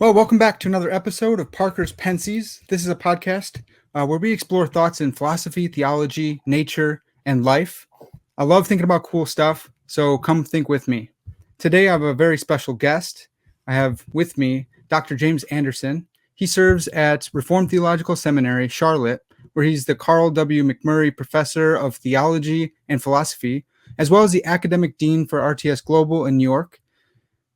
Well, welcome back to another episode of Parker's Pensies. This is a podcast where we explore thoughts in philosophy, theology, nature, and life. I love thinking about cool stuff, so come think with me. Today, I have a very special guest. I have with me Dr. James Anderson. He serves at Reformed Theological Seminary, Charlotte, where he's the Carl W. McMurray Professor of Theology and Philosophy, as well as the Academic Dean for RTS Global in New York.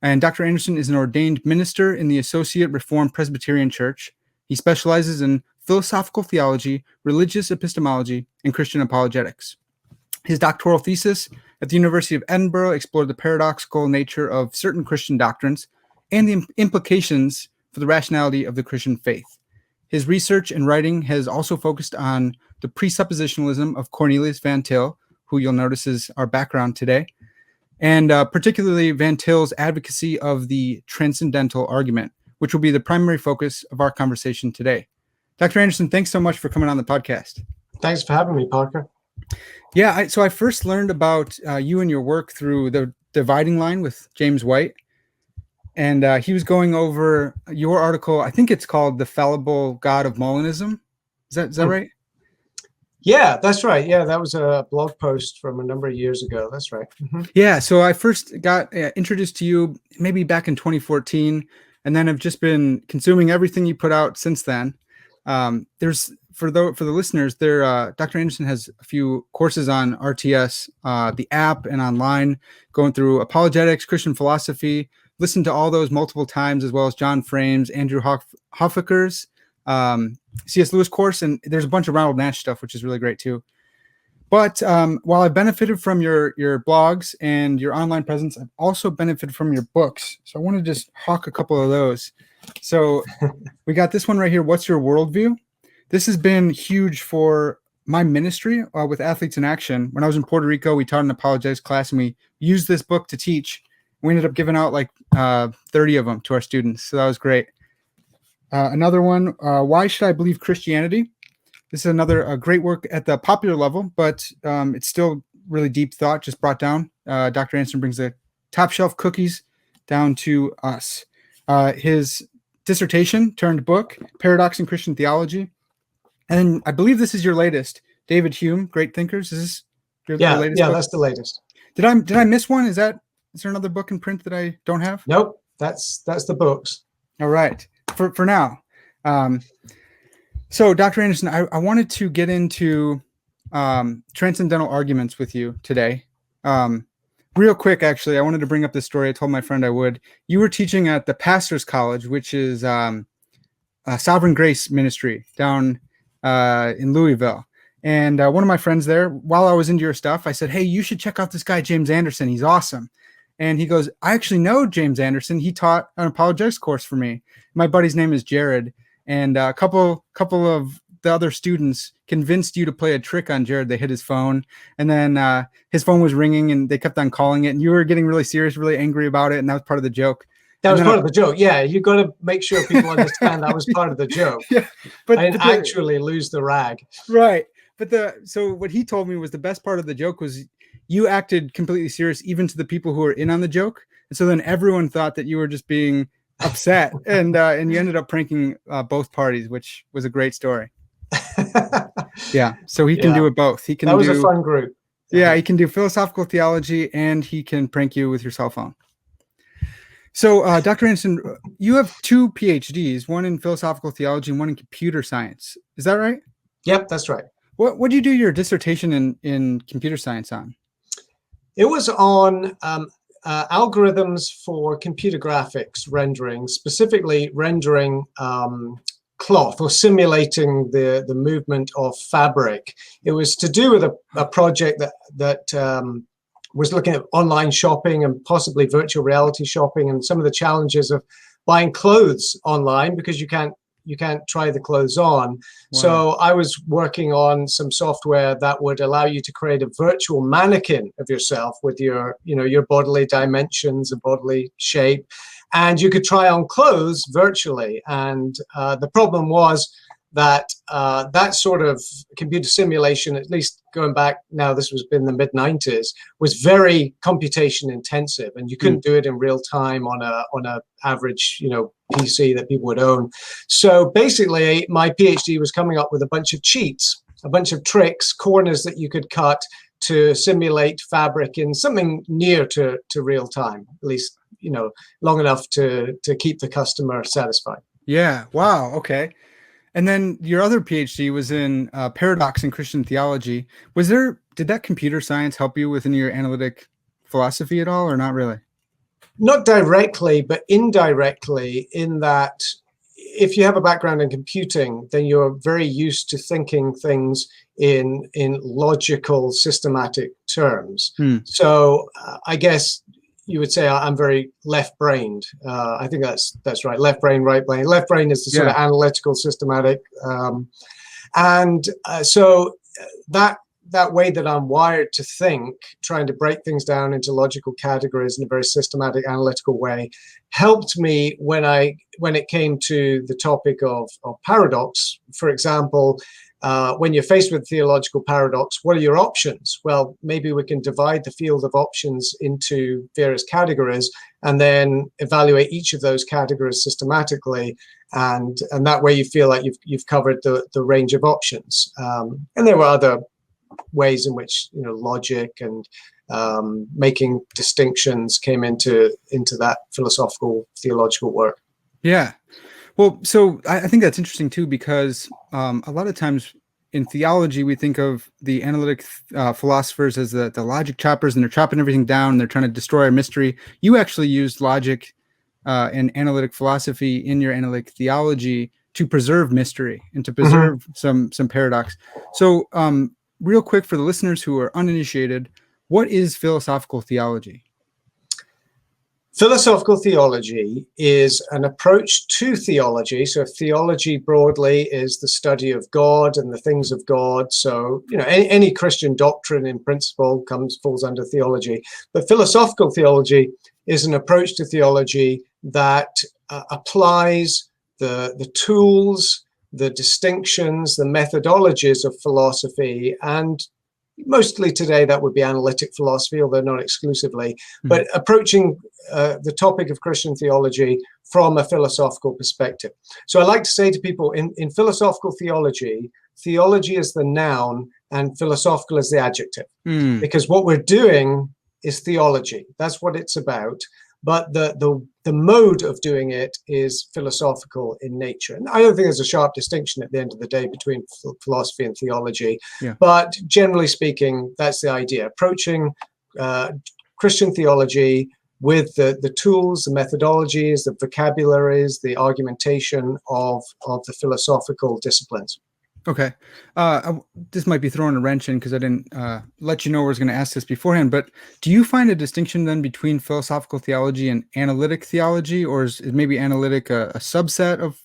And Dr. Anderson is an ordained minister in the Associate Reformed Presbyterian Church. He specializes in philosophical theology, religious epistemology, and Christian apologetics. His doctoral thesis at the University of Edinburgh explored the paradoxical nature of certain Christian doctrines and the implications for the rationality of the Christian faith. His research and writing has also focused on the presuppositionalism of Cornelius Van Til, who you'll notice is our background today, and particularly Van Til's advocacy of the transcendental argument, which will be the primary focus of our conversation today. Dr. Anderson, thanks so much for coming on the podcast. Thanks for having me, Parker. Yeah, so I first learned about you and your work through the Dividing Line with James White, and he was going over your article. I think it's called "The Fallible God of Molinism." Is that right? Yeah, that's right. Yeah, that was a blog post from a number of years ago. That's right. Mm-hmm. Yeah, so I first got introduced to you maybe back in 2014, and then I've just been consuming everything you put out since then. There's for the listeners, Dr. Anderson has a few courses on RTS, the app and online, going through apologetics, Christian philosophy. Listen to all those multiple times, as well as John Frame's, Andrew Hoffaker's, C.S. Lewis course, and there's a bunch of Ronald Nash stuff, which is really great too. But while I benefited from your blogs and your online presence, I've also benefited from your books. So I want to just hawk a couple of those. So we got this one right here. What's Your Worldview? This has been huge for my ministry with Athletes in Action. When I was in Puerto Rico, we taught an apologetics class, and we used this book to teach. We ended up giving out like 30 of them to our students. So that was great. Another one, Why Should I Believe Christianity? This is another great work at the popular level, but it's still really deep thought, just brought down. Dr. Anderson brings the top shelf cookies down to us. His dissertation turned book, Paradox in Christian Theology. And then I believe this is your latest, David Hume, Great Thinkers. Is this your latest book? That's the latest. Did I miss one? Is there another book in print that I don't have? Nope, that's the books. All right, for now. So, Dr. Anderson, I wanted to get into transcendental arguments with you today. Real quick, actually, I wanted to bring up this story. I told my friend I would. You were teaching at the Pastor's College, which is Sovereign Grace Ministry down in Louisville. And one of my friends there, while I was into your stuff, I said, hey, you should check out this guy, James Anderson. He's awesome. And he goes, I actually know James Anderson. He taught an apologetics course for me. My buddy's name is Jared. And a couple of the other students convinced you to play a trick on Jared. They hit his phone, and then his phone was ringing, and they kept on calling it. And you were getting really serious, really angry about it, and that was part of the joke. That was part of the joke. Yeah, you got to make sure people understand that was part of the joke. Yeah, but I didn't actually lose the rag. Right, but so what he told me was the best part of the joke was you acted completely serious, even to the people who were in on the joke, and so then everyone thought that you were just being upset, and you ended up pranking both parties, which was a great story. Yeah, so he can do it both. He can. That was a fun group. Yeah, he can do philosophical theology, and he can prank you with your cell phone. So, Dr. Anderson, you have 2 PhDs, one in philosophical theology and one in computer science. Is that right? Yep, that's right. What did you do your dissertation in computer science on? It was on algorithms for computer graphics rendering, specifically rendering cloth or simulating the movement of fabric. It was to do with a project that was looking at online shopping and possibly virtual reality shopping and some of the challenges of buying clothes online because you can't try the clothes on. Wow. So I was working on some software that would allow you to create a virtual mannequin of yourself with your bodily dimensions and bodily shape, and you could try on clothes virtually. And the problem was that that sort of computer simulation, at least going back now, this was in the mid-90s, was very computation intensive, and you couldn't do it in real time on a average, PC that people would own. So basically, my PhD was coming up with a bunch of cheats, a bunch of tricks, corners that you could cut to simulate fabric in something near to real time, at least, long enough to keep the customer satisfied. Yeah. Wow. Okay. And then your other PhD was in paradox in Christian theology. Did that computer science help you within your analytic philosophy at all, or not really? Not directly, but indirectly, in that if you have a background in computing, then you're very used to thinking things in logical, systematic terms. So I guess you would say I'm very left-brained. I think that's right. Left brain, right brain. Left brain is the sort of analytical, systematic, so that way that I'm wired to think, trying to break things down into logical categories in a very systematic, analytical way, helped me when it came to the topic of paradox. For example, when you're faced with theological paradox, what are your options? Well, maybe we can divide the field of options into various categories and then evaluate each of those categories systematically. And that way you feel like you've covered the range of options. And there were other ways in which logic and making distinctions came into that philosophical theological work. Yeah. Well, so I think that's interesting too, because a lot of times in theology, we think of the analytic philosophers as the logic choppers, and they're chopping everything down and they're trying to destroy our mystery. You actually used logic and analytic philosophy in your analytic theology to preserve mystery and to preserve some paradox. So real quick, for the listeners who are uninitiated, what is philosophical theology? Philosophical theology is an approach to theology. So theology broadly is the study of God and the things of God. So, any Christian doctrine in principle falls under theology. But philosophical theology is an approach to theology that applies the tools, the distinctions, the methodologies of philosophy, and mostly today that would be analytic philosophy, although not exclusively, but approaching the topic of Christian theology from a philosophical perspective. So I like to say to people, in philosophical theology, theology is the noun and philosophical is the adjective, because what we're doing is theology. That's what it's about. But the mode of doing it is philosophical in nature. And I don't think there's a sharp distinction at the end of the day between philosophy and theology. Yeah. But generally speaking, that's the idea. Approaching Christian theology with the tools, the methodologies, the vocabularies, the argumentation of the philosophical disciplines. Okay. This might be throwing a wrench in because I didn't let you know I was going to ask this beforehand, but do you find a distinction then between philosophical theology and analytic theology, or is maybe analytic a subset of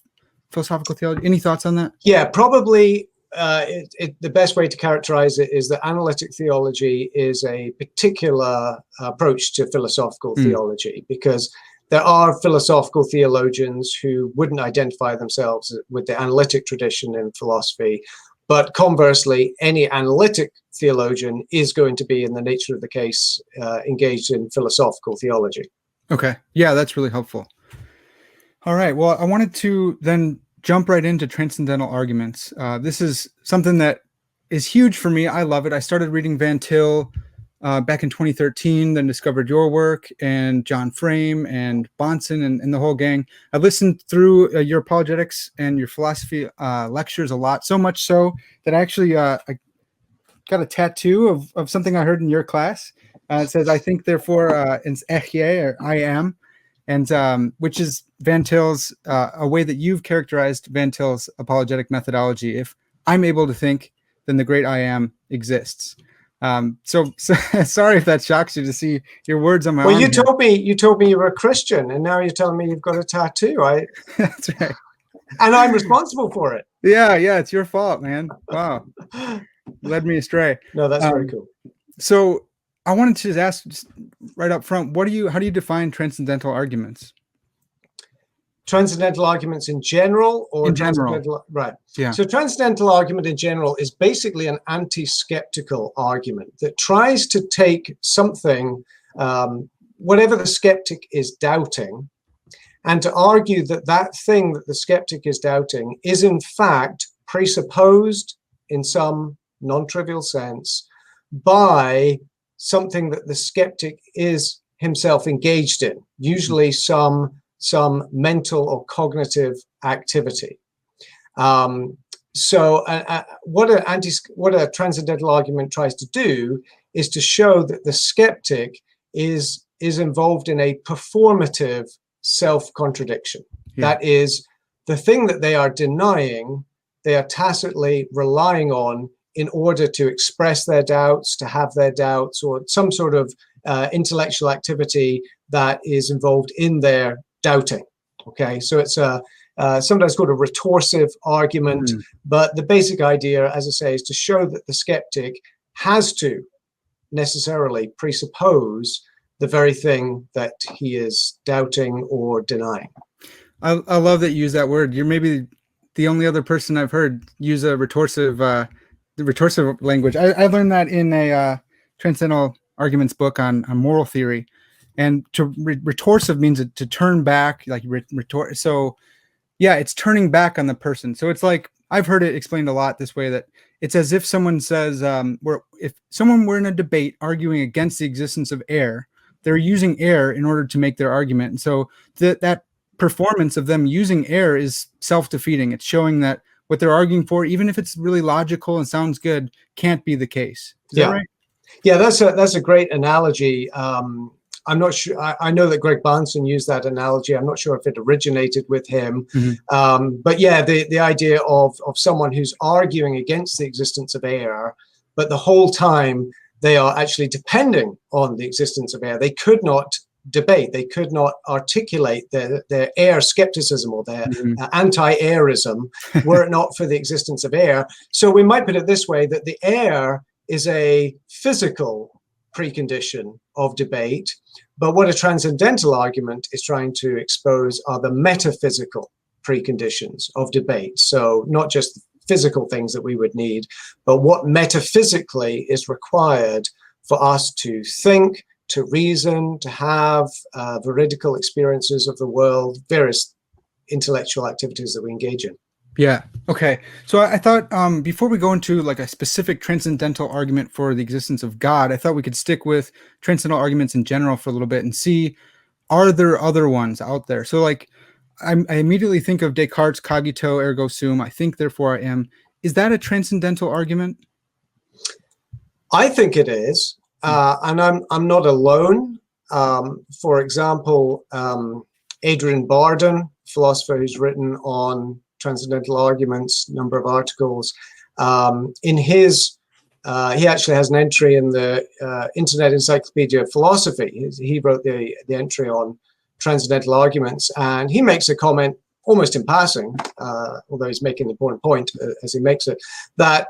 philosophical theology? Any thoughts on that? Yeah, probably the best way to characterize it is that analytic theology is a particular approach to philosophical theology, because there are philosophical theologians who wouldn't identify themselves with the analytic tradition in philosophy, but conversely, any analytic theologian is going to be, in the nature of the case, engaged in philosophical theology. Okay. Yeah, that's really helpful. All right. Well, I wanted to then jump right into transcendental arguments. This is something that is huge for me. I love it. I started reading Van Til back in 2013, then discovered your work and John Frame and Bahnsen and the whole gang. I listened through your apologetics and your philosophy lectures a lot, so much so that I actually I got a tattoo of something I heard in your class. It says, "I think, therefore, it's eche, or I am," and which is Van Til's, a way that you've characterized Van Til's apologetic methodology. If I'm able to think, then the great I am exists. So sorry if that shocks you to see your words on my arm. Well, you told me you were a Christian, and now you're telling me you've got a tattoo. That's right. And I'm responsible for it. Yeah, it's your fault, man. Wow. Led me astray. No, that's very cool. So I wanted to just ask, just right up front, how do you define transcendental arguments? Transcendental arguments in general, or In general. transcendental, right? Yeah. So transcendental argument in general is basically an anti-skeptical argument that tries to take something, whatever the skeptic is doubting, and to argue that that thing that the skeptic is doubting is in fact presupposed in some non-trivial sense by something that the skeptic is himself engaged in, usually some mental or cognitive activity. So what a transcendental argument tries to do is to show that the skeptic is involved in a performative self-contradiction. Yeah. That is, the thing that they are denying, they are tacitly relying on in order to express their doubts, to have their doubts, or some sort of intellectual activity that is involved in their doubting. Okay, so it's sometimes called a retorsive argument, but the basic idea, as I say, is to show that the skeptic has to necessarily presuppose the very thing that he is doubting or denying. I love that you use that word. You're maybe the only other person I've heard use a retorsive language. I learned that in a transcendental arguments book on moral theory. And to retorsive means to turn back, like retort. So yeah, it's turning back on the person. So it's like, I've heard it explained a lot this way, that it's as if someone says, if someone were in a debate arguing against the existence of air, they're using air in order to make their argument. And so that performance of them using air is self-defeating. It's showing that what they're arguing for, even if it's really logical and sounds good, can't be the case. Is that right? Yeah, that's a great analogy. I'm not sure. I know that Greg Bahnsen used that analogy. I'm not sure if it originated with him. But yeah, the idea of someone who's arguing against the existence of air, but the whole time they are actually depending on the existence of air. They could not debate. They could not articulate their air skepticism or their anti-airism were it not for the existence of air. So we might put it this way, that the air is a physical precondition of debate, but what a transcendental argument is trying to expose are the metaphysical preconditions of debate. So not just physical things that we would need, but what metaphysically is required for us to think, to reason, to have veridical experiences of the world, various intellectual activities that we engage in. Yeah. Okay. So I thought before we go into like a specific transcendental argument for the existence of God, I thought we could stick with transcendental arguments in general for a little bit and see, are there other ones out there? So like I immediately think of Descartes' cogito ergo sum, I think therefore I am. Is that a transcendental argument? I think it is. And I'm not alone. For example, Adrian Barden, philosopher who's written on transcendental arguments, number of articles. In his, he actually has an entry in the Internet Encyclopedia of Philosophy. He wrote the entry on transcendental arguments, and he makes a comment almost in passing, although he's making an important point as he makes it, that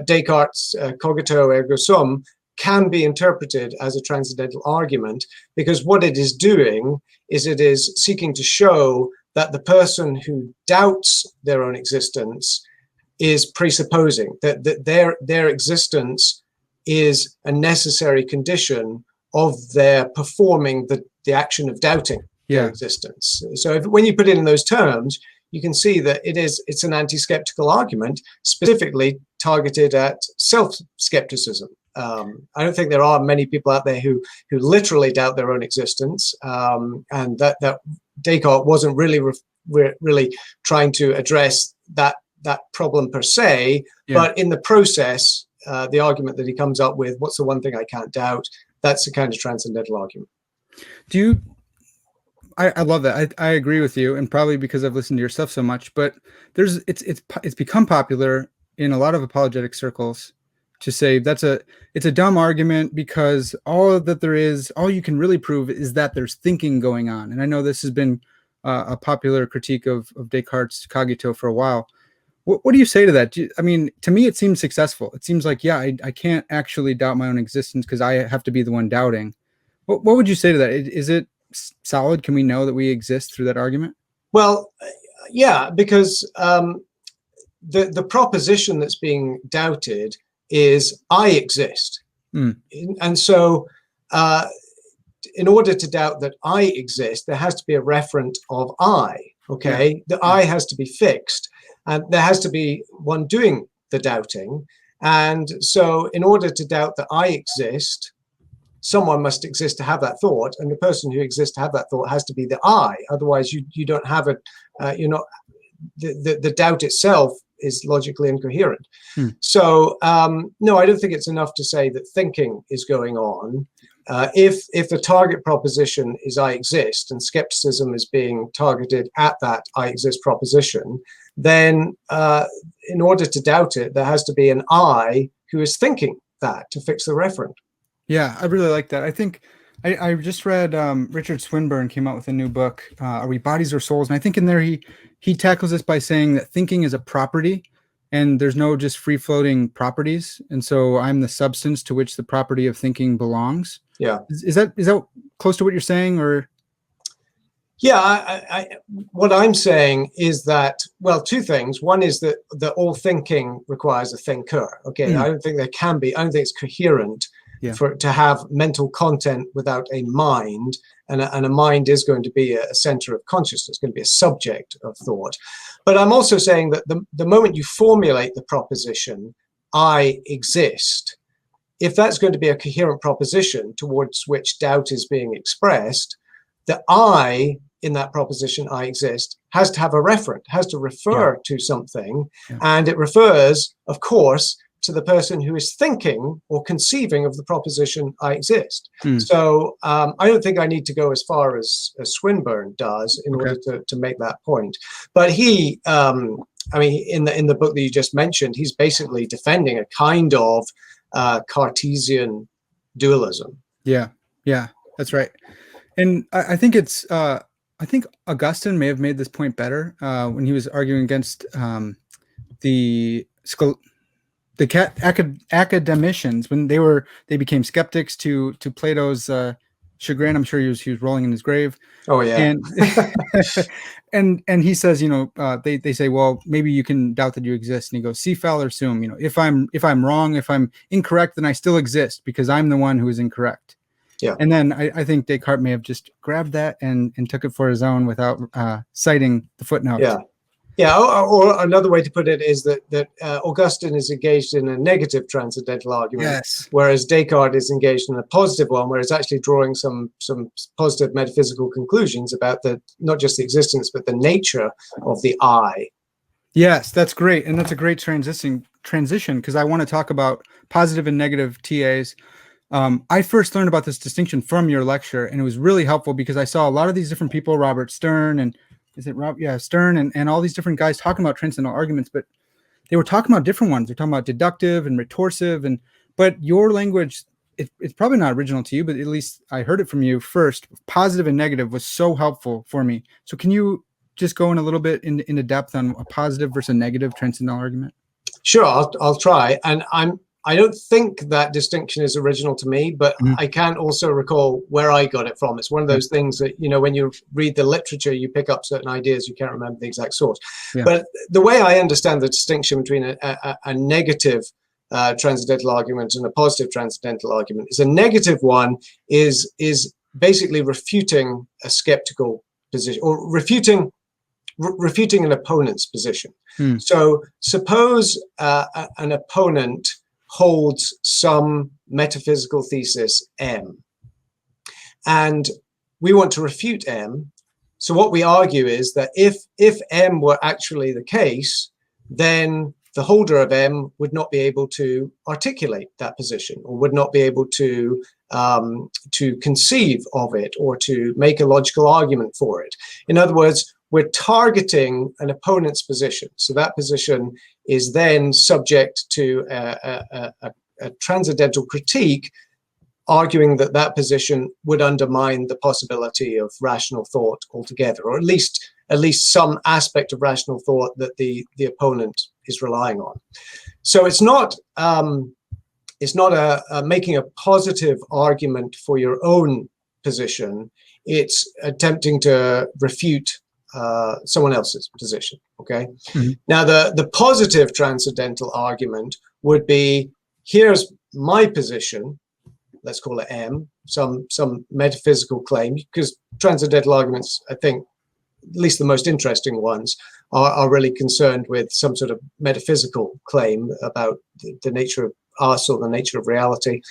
Descartes' cogito ergo sum can be interpreted as a transcendental argument, because what it is doing is it is seeking to show that the person who doubts their own existence is presupposing that their existence is a necessary condition of their performing the action of doubting their existence. So when you put it in those terms, you can see that it's an anti-skeptical argument specifically targeted at self-skepticism. I don't think there are many people out there who literally doubt their own existence, and that Descartes wasn't really trying to address that problem per se, but in the process, the argument that he comes up with, what's the one thing I can't doubt, that's a kind of transcendental argument. I love that. I agree with you, and probably because I've listened to your stuff so much, but it's become popular in a lot of apologetic circles to say it's a dumb argument, because all you can really prove is that there's thinking going on. And I know this has been a popular critique of Descartes' cogito for a while. What do you say to that? To me, it seems successful. It seems like, I can't actually doubt my own existence because I have to be the one doubting. What would you say to that? Is it solid? Can we know that we exist through that argument? Well, yeah, because the proposition that's being doubted is I exist. And so in order to doubt that I exist, there has to be a referent of I, okay? Yeah. The I has to be fixed, and there has to be one doing the doubting. And so in order to doubt that I exist, someone must exist to have that thought, and the person who exists to have that thought has to be the I. Otherwise, you don't have it. The doubt itself is logically incoherent. So no, I don't think it's enough to say that thinking is going on. If the target proposition is I exist, and skepticism is being targeted at that I exist proposition, then in order to doubt it, there has to be an I who is thinking that to fix the referent. Yeah, I really like that. I think I just read Richard Swinburne came out with a new book, Are We Bodies or Souls? And I think in there he tackles this by saying that thinking is a property and there's no just free-floating properties. And so I'm the substance to which the property of thinking belongs. Yeah. Is that close to what you're saying, or? Yeah, what I'm saying is that, well, two things. One is that all thinking requires a thinker. Okay, I don't think there can be. I don't think it's coherent to have mental content without a mind, and a mind is going to be a center of consciousness, going to be a subject of thought. But I'm also saying that the moment you formulate the proposition, I exist, if that's going to be a coherent proposition towards which doubt is being expressed, the I in that proposition, I exist, has to have a referent, has to refer to something. And it refers, of course, to the person who is thinking or conceiving of the proposition, I exist. So I don't think I need to go as far as Swinburne does in order to make that point. But he, I mean, in the book that you just mentioned, he's basically defending a kind of Cartesian dualism. Yeah, that's right. And I think it's, I think Augustine may have made this point better when he was arguing against the academicians when they became skeptics to Plato's chagrin. I'm sure he was rolling in his grave. Oh yeah. And and he says, they say, well, maybe you can doubt that you exist. And he goes, si fal or sum, if I'm wrong, if I'm incorrect, then I still exist because I'm the one who is incorrect. Yeah. And then I think Descartes may have just grabbed that and took it for his own without citing the footnote. Yeah. Yeah. Or another way to put it is that Augustine is engaged in a negative transcendental argument, whereas Descartes is engaged in a positive one, where it's actually drawing some positive metaphysical conclusions about not just the existence, but the nature of the I. Yes, that's great. And that's a great transition because I want to talk about positive and negative TAs. I first learned about this distinction from your lecture, and it was really helpful because I saw a lot of these different people, Robert Stern, and is it Rob? Yeah, Stern, and all these different guys talking about transcendental arguments, but they were talking about different ones. They're talking about deductive and retorsive, but your language, it's probably not original to you, but at least I heard it from you first. Positive and negative was so helpful for me. So can you just go in a little bit into depth on a positive versus a negative transcendental argument? Sure, I'll try, and I don't think that distinction is original to me, but I can't also recall where I got it from. It's one of those things that, when you read the literature, you pick up certain ideas, you can't remember the exact source. But the way I understand the distinction between a negative transcendental argument and a positive transcendental argument is a negative one is basically refuting a skeptical position or refuting an opponent's position. So suppose an opponent holds some metaphysical thesis M, and we want to refute M. So what we argue is that if M were actually the case, then the holder of M would not be able to articulate that position, or would not be able to conceive of it, or to make a logical argument for it. In other words, we're targeting an opponent's position. So that position is then subject to a transcendental critique, arguing that position would undermine the possibility of rational thought altogether, or at least some aspect of rational thought that the opponent is relying on. So it's not making a positive argument for your own position. It's attempting to refute someone else's position. Okay. Mm-hmm. Now, the positive transcendental argument would be, here's my position. Let's call it M, some metaphysical claim, because transcendental arguments, I think, at least the most interesting ones, are really concerned with some sort of metaphysical claim about the nature of us or the nature of reality.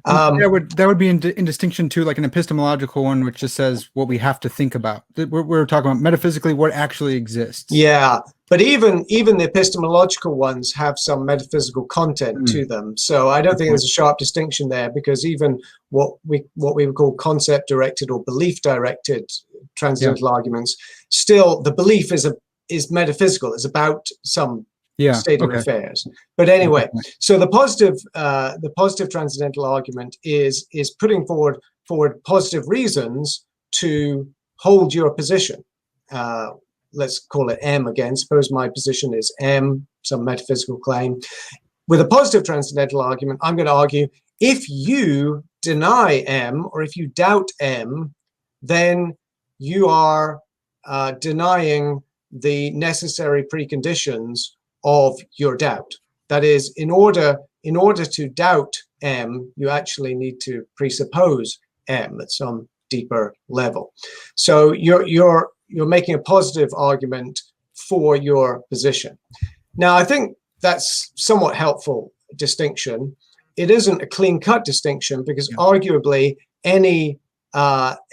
That would be in distinction to like an epistemological one, which just says what we have to think about. We're talking about metaphysically what actually exists. Yeah, but even the epistemological ones have some metaphysical content to them. So I don't think there's a sharp distinction there, because even what we would call concept directed or belief directed transcendental arguments, still the belief is metaphysical. It's about some state of affairs. But anyway, so the positive transcendental argument is putting forward positive reasons to hold your position. Let's call it M again. Suppose my position is M, some metaphysical claim. With a positive transcendental argument, I'm going to argue, if you deny M or if you doubt M, then you are denying the necessary preconditions of your doubt. That is, in order to doubt M, you actually need to presuppose M at some deeper level. So you're making a positive argument for your position. Now, I think that's somewhat helpful distinction. It isn't a clean-cut distinction, because arguably any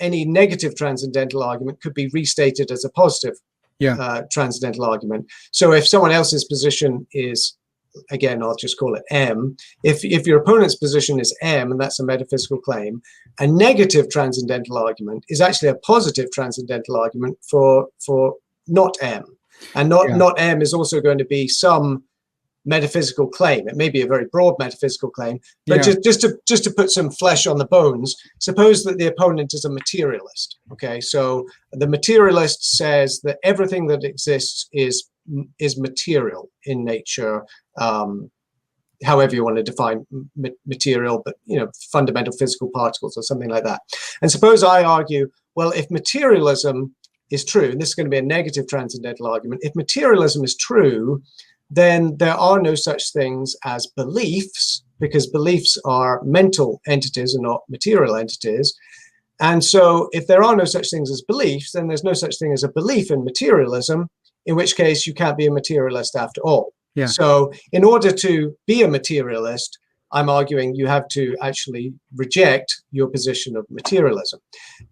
negative transcendental argument could be restated as a positive transcendental argument. So if someone else's position is, again, I'll just call it M, if your opponent's position is M, and that's a metaphysical claim, a negative transcendental argument is actually a positive transcendental argument for not M. And not M is also going to be some metaphysical claim. It may be a very broad metaphysical claim, but just to put some flesh on the bones, suppose that the opponent is a materialist. Okay, so the materialist says that everything that exists is material in nature, however you want to define material, but fundamental physical particles or something like that. And suppose I argue, well, if materialism is true, and this is going to be a negative transcendental argument, if materialism is true, then there are no such things as beliefs, because beliefs are mental entities and not material entities. And so if there are no such things as beliefs, then there's no such thing as a belief in materialism, in which case you can't be a materialist after all. Yeah. So in order to be a materialist, I'm arguing you have to actually reject your position of materialism.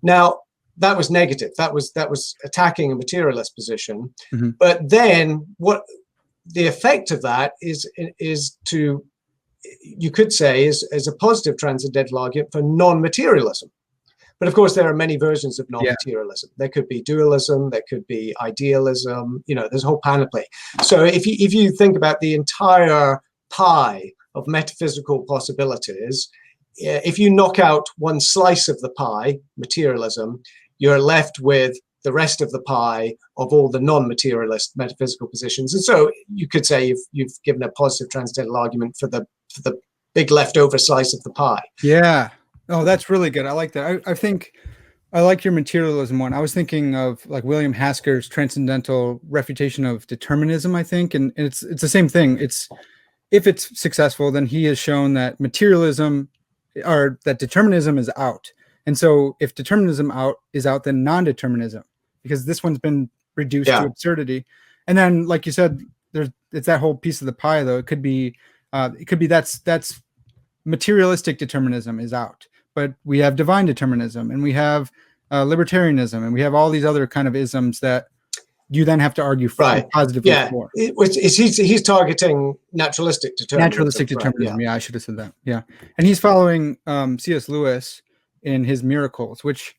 Now, that was negative. That was attacking a materialist position. Mm-hmm. But then what the effect of that is to, you could say, is a positive transcendental argument for non-materialism. But of course, there are many versions of non-materialism. There could be dualism, there could be idealism, there's a whole panoply. So if you think about the entire pie of metaphysical possibilities, if you knock out one slice of the pie, materialism, you're left with the rest of the pie of all the non-materialist metaphysical positions. And so you could say you've given a positive transcendental argument for the big leftover slice of the pie. Yeah. Oh, that's really good. I like that. I think I like your materialism one. I was thinking of like William Hasker's transcendental refutation of determinism, I think. And it's the same thing. If it's successful, then he has shown that materialism or that determinism is out. And so if determinism is out, then non-determinism, because this one's been reduced to absurdity. And then, like you said, it's that whole piece of the pie, though. It could be that's materialistic determinism is out, but we have divine determinism, and we have libertarianism, and we have all these other kind of isms that you then have to argue for positively for. He's targeting naturalistic determinism. Naturalistic determinism. Yeah, I should have said that. Yeah, and he's following C.S. Lewis in his Miracles, which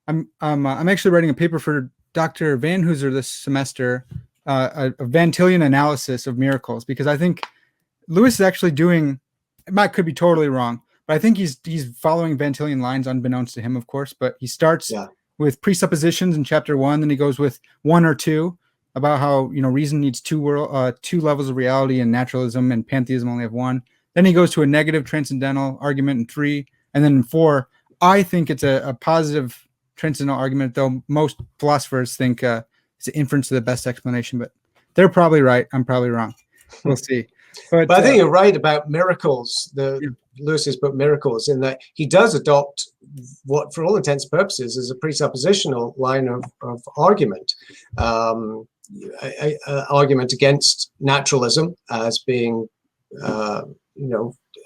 I'm actually writing a paper for Dr. Van Hooser this semester, a Van Tillian analysis of miracles, because I think Lewis is actually doing, could be totally wrong, but I think he's following Van Tillian lines, unbeknownst to him, of course. But he starts with presuppositions in chapter 1, then he goes with 1 or 2 about how reason needs two levels of reality, and naturalism and pantheism only have one. Then he goes to a negative transcendental argument in 3, and then in 4. I think it's a positive transcendental argument, though most philosophers think is the inference of the best explanation, but they're probably right. I'm probably wrong. We'll see. But I think you're right about miracles, Lewis's book Miracles, in that he does adopt what, for all intents and purposes, is a presuppositional line of argument. Argument against naturalism as being,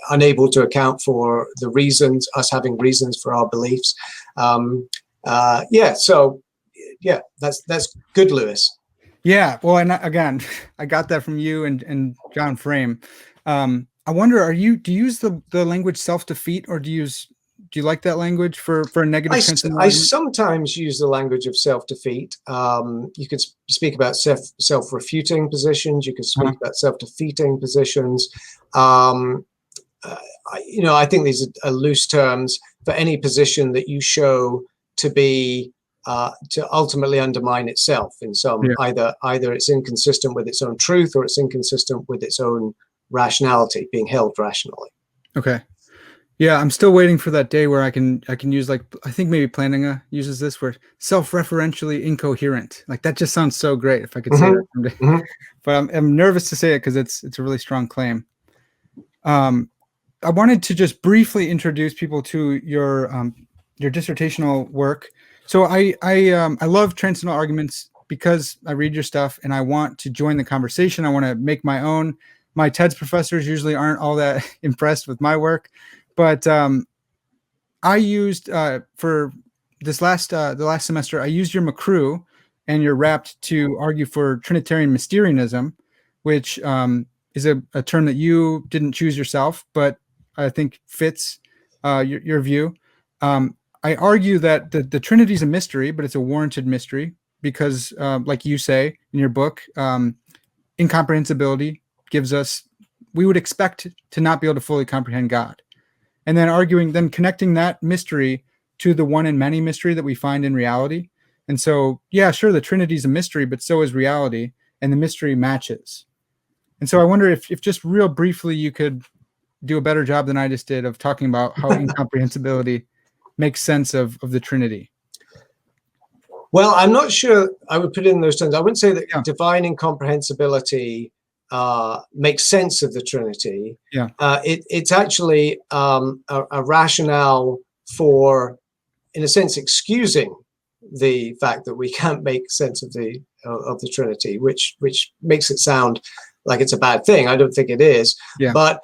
unable to account for the reasons, us having reasons for our beliefs. That's good, Lewis. Yeah, well, and again, I got that from you and John Frame. I wonder, do you use the language self-defeat, or do you like that language for a negative transcendental I argument? sometimes use the language of self-defeat. You could speak about self-refuting positions. You could speak about self-defeating positions. I think these are loose terms for any position that you show to be to ultimately undermine itself in some either it's inconsistent with its own truth, or it's inconsistent with its own rationality, being held rationally. Okay. Yeah, I'm still waiting for that day where I can use, like, I think maybe Plantinga uses this, where self-referentially incoherent. Like, that just sounds so great if I could say that someday. But I'm nervous to say it because it's a really strong claim. I wanted to just briefly introduce people to your dissertational work. So I love transcendental arguments because I read your stuff and I want to join the conversation. I want to make my own. My TEDS professors usually aren't all that impressed with my work, but I used for this the last semester, I used your McCrew and your Rapt to argue for Trinitarian Mysterianism, which is a term that you didn't choose yourself, but I think fits your view. I argue that the Trinity is a mystery, but it's a warranted mystery because, like you say in your book, incomprehensibility gives us, we would expect to not be able to fully comprehend God. And then connecting that mystery to the one and many mystery that we find in reality. And so, yeah, sure, the Trinity is a mystery, but so is reality, and the mystery matches. And so I wonder if just real briefly you could do a better job than I just did of talking about how incomprehensibility makes sense of the Trinity. Well, I'm not sure I would put it in those terms. I wouldn't say that divine incomprehensibility makes sense of the Trinity. Yeah. It's actually a rationale for, in a sense, excusing the fact that we can't make sense of the Trinity, which makes it sound like it's a bad thing. I don't think it is. Yeah. But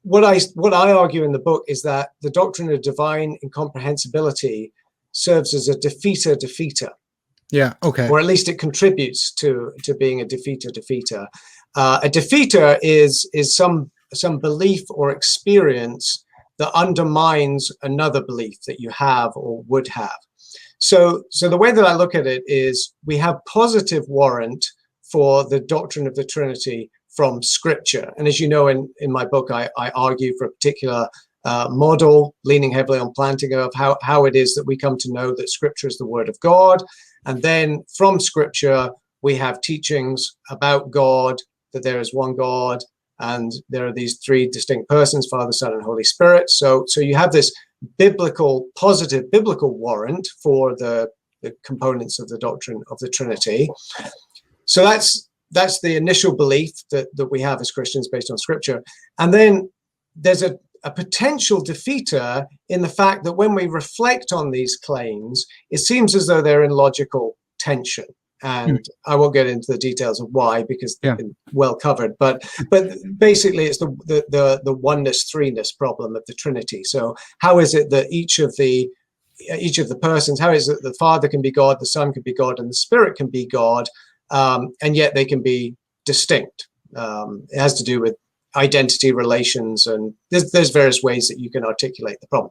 what I argue in the book is that the doctrine of divine incomprehensibility serves as a defeater. Yeah. Okay. Or at least it contributes to being a defeater. A defeater is some belief or experience that undermines another belief that you have or would have. So the way that I look at it is we have positive warrant for the doctrine of the Trinity from Scripture. And as you know, in my book, I argue for a particular model, leaning heavily on Plantinga, of how it is that we come to know that Scripture is the Word of God. And then from Scripture, we have teachings about God, that there is one God, and there are these three distinct persons, Father, Son, and Holy Spirit. So you have this positive biblical warrant for the components of the doctrine of the Trinity. So that's the initial belief that we have as Christians based on Scripture. And then there's a potential defeater in the fact that when we reflect on these claims, it seems as though they're in logical tension. And I won't get into the details of why, because they've been well covered. But basically, it's the oneness, threeness problem of the Trinity. So how is it that each of the persons, how is it the Father can be God, the Son can be God, and the Spirit can be God, and yet they can be distinct? It has to do with identity relations, and there's various ways that you can articulate the problem.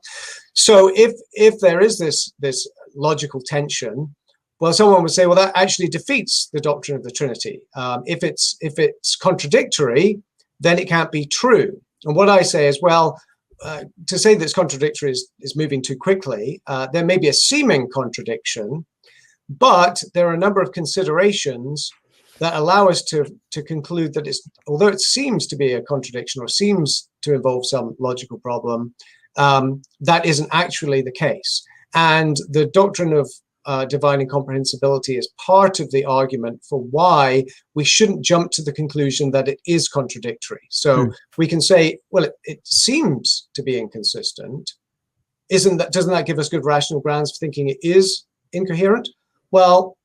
So if there is this logical tension, well, someone would say, well, that actually defeats the doctrine of the Trinity. If it's contradictory, then it can't be true. And what I say is, well, to say that it's contradictory is moving too quickly. There may be a seeming contradiction, but there are a number of considerations that allow us to conclude that although it seems to be a contradiction or seems to involve some logical problem, that isn't actually the case. And the doctrine of divine incomprehensibility is part of the argument for why we shouldn't jump to the conclusion that it is contradictory. So we can say, well, it seems to be inconsistent. Doesn't that give us good rational grounds for thinking it is incoherent? Well,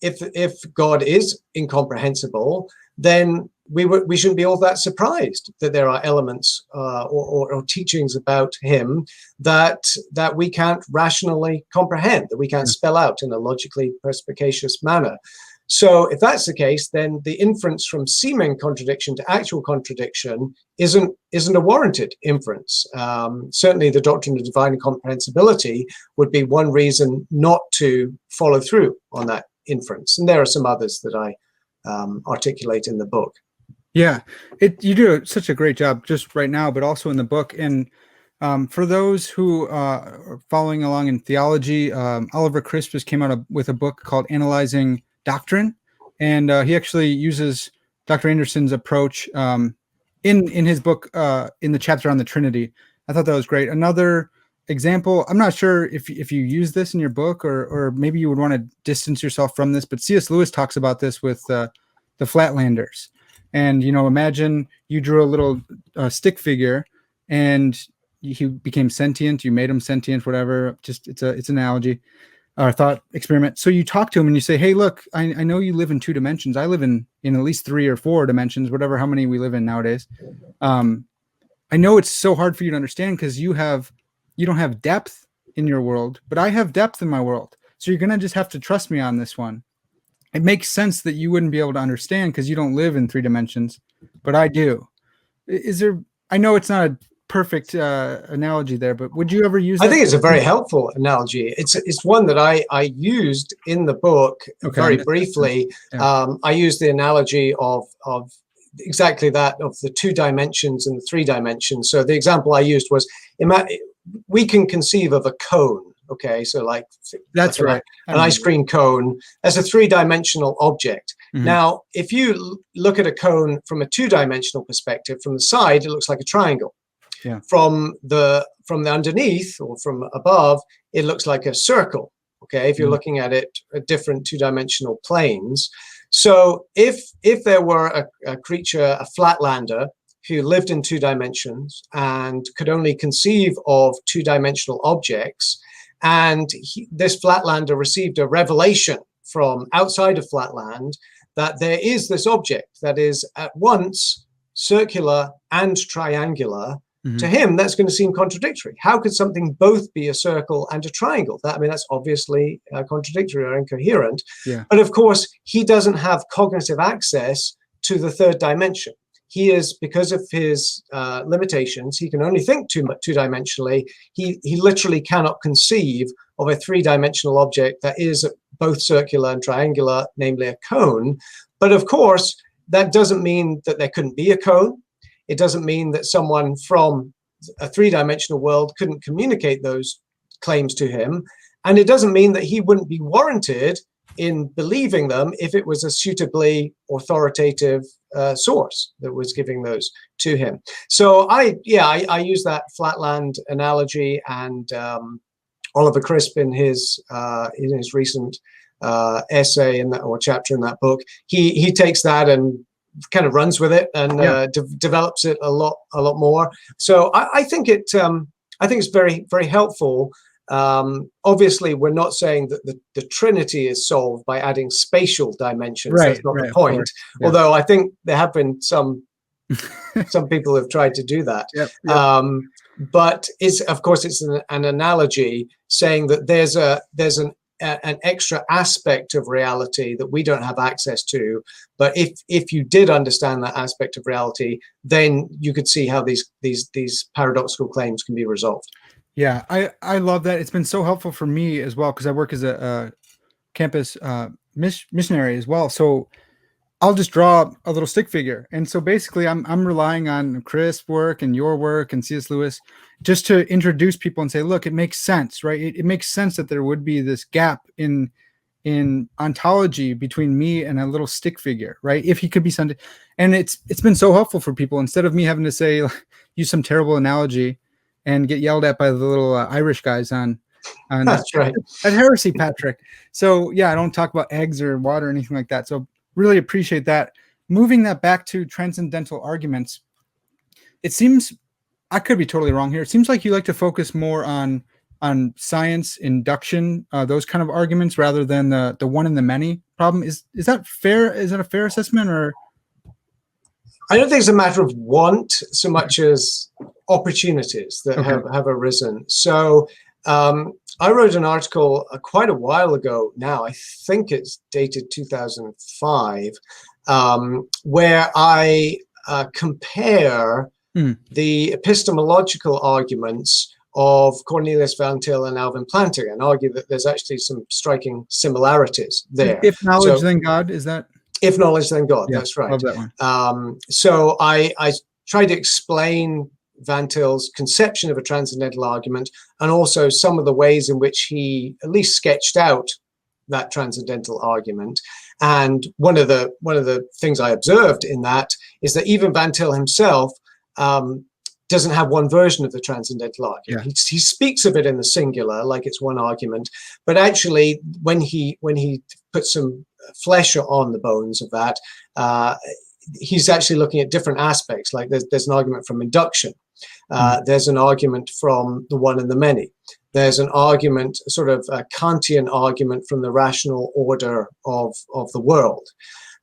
if God is incomprehensible, then we shouldn't be all that surprised that there are elements or teachings about him that we can't rationally comprehend, that we can't spell out in a logically perspicacious manner. So if that's the case, then the inference from seeming contradiction to actual contradiction isn't a warranted inference. Certainly the doctrine of divine incomprehensibility would be one reason not to follow through on that inference. And there are some others that I articulate in the book. Yeah, you do such a great job just right now, but also in the book. And for those who are following along in theology, Oliver Crisp just came out with a book called Analyzing Doctrine, and he actually uses Dr. Anderson's approach in his book in the chapter on the Trinity. I thought that was great. Another example, I'm not sure if you use this in your book, or maybe you would want to distance yourself from this, but C.S. Lewis talks about this with the Flatlanders. And, imagine you drew a little stick figure and he became sentient. You made him sentient, whatever. Just it's an analogy or thought experiment. So you talk to him and you say, hey, look, I know you live in 2 dimensions. I live in at least 3 or 4 dimensions, whatever, how many we live in nowadays. I know it's so hard for you to understand because you don't have depth in your world, but I have depth in my world. So you're going to just have to trust me on this one. It makes sense that you wouldn't be able to understand because you don't live in 3 dimensions, but I do. I know it's not a perfect analogy there, but would you ever use that? I think it's a very helpful analogy. It's one that I used in the book very briefly. Yeah. I used the analogy of exactly that, of the 2 dimensions and the 3 dimensions. So the example I used was, we can conceive of a cone. Okay, so that's right. An ice cream cone as a 3-dimensional object. Mm-hmm. Now, if you look at a cone from a 2-dimensional perspective, from the side, it looks like a triangle. Yeah. From the underneath or from above, it looks like a circle. Okay, if you're looking at it at different 2-dimensional planes. So if there were a creature, a flatlander, who lived in 2 dimensions and could only conceive of 2-dimensional objects, and this flatlander received a revelation from outside of Flatland that there is this object that is at once circular and triangular. Mm-hmm. To him, that's going to seem contradictory. How could something both be a circle and a triangle? That's obviously contradictory or incoherent. Yeah. But of course, he doesn't have cognitive access to the 3rd dimension. He is, because of his limitations, he can only think 2-dimensionally. He literally cannot conceive of a 3-dimensional object that is both circular and triangular, namely a cone. But of course, that doesn't mean that there couldn't be a cone. It doesn't mean that someone from a 3-dimensional world couldn't communicate those claims to him. And it doesn't mean that he wouldn't be warranted in believing them if it was a suitably authoritative source that was giving those to him. So I use that flatland analogy, and Oliver Crisp in his recent essay in that, or chapter in that book, he takes that and kind of runs with it and develops it a lot more. So I think it's very, very helpful. Obviously, we're not saying that the Trinity is solved by adding spatial dimensions. Right, that's not the point. Yeah. Although I think there have been some people have tried to do that. Yep. But it's an analogy saying that there's an extra aspect of reality that we don't have access to. But if you did understand that aspect of reality, then you could see how these paradoxical claims can be resolved. Yeah, I love that. It's been so helpful for me as well, because I work as a campus missionary as well. So I'll just draw a little stick figure. And so basically I'm relying on Chris' work and your work and C.S. Lewis just to introduce people and say, look, it makes sense, right? It makes sense that there would be this gap in ontology between me and a little stick figure, right? If he could be something. And it's been so helpful for people, instead of me having to say, use some terrible analogy and get yelled at by the little Irish guys on And That's right. at Heresy, Patrick. So yeah, I don't talk about eggs or water or anything like that. So really appreciate that. Moving that back to transcendental arguments, it seems, I could be totally wrong here. It seems like you like to focus more on science, induction, those kind of arguments rather than the one in the many problem. Is that fair? Is that a fair assessment, or? I don't think it's a matter of want so much as opportunities that have arisen. So I wrote an article quite a while ago now, I think it's dated 2005, where I compare the epistemological arguments of Cornelius Van Til and Alvin Plantinga and argue that there's actually some striking similarities there. If knowledge, then God, is that? If knowledge, then God. Yeah, that's right. Love that one. So I tried to explain Van Til's conception of a transcendental argument and also some of the ways in which he at least sketched out that transcendental argument. And one of the things I observed in that is that even Van Til himself doesn't have one version of the transcendental argument. Yeah. He speaks of it in the singular, like it's one argument, but actually when he puts some flesh on the bones of that, he's actually looking at different aspects. Like there's an argument from induction. There's an argument from the one and the many. There's an argument, sort of a Kantian argument from the rational order of the world.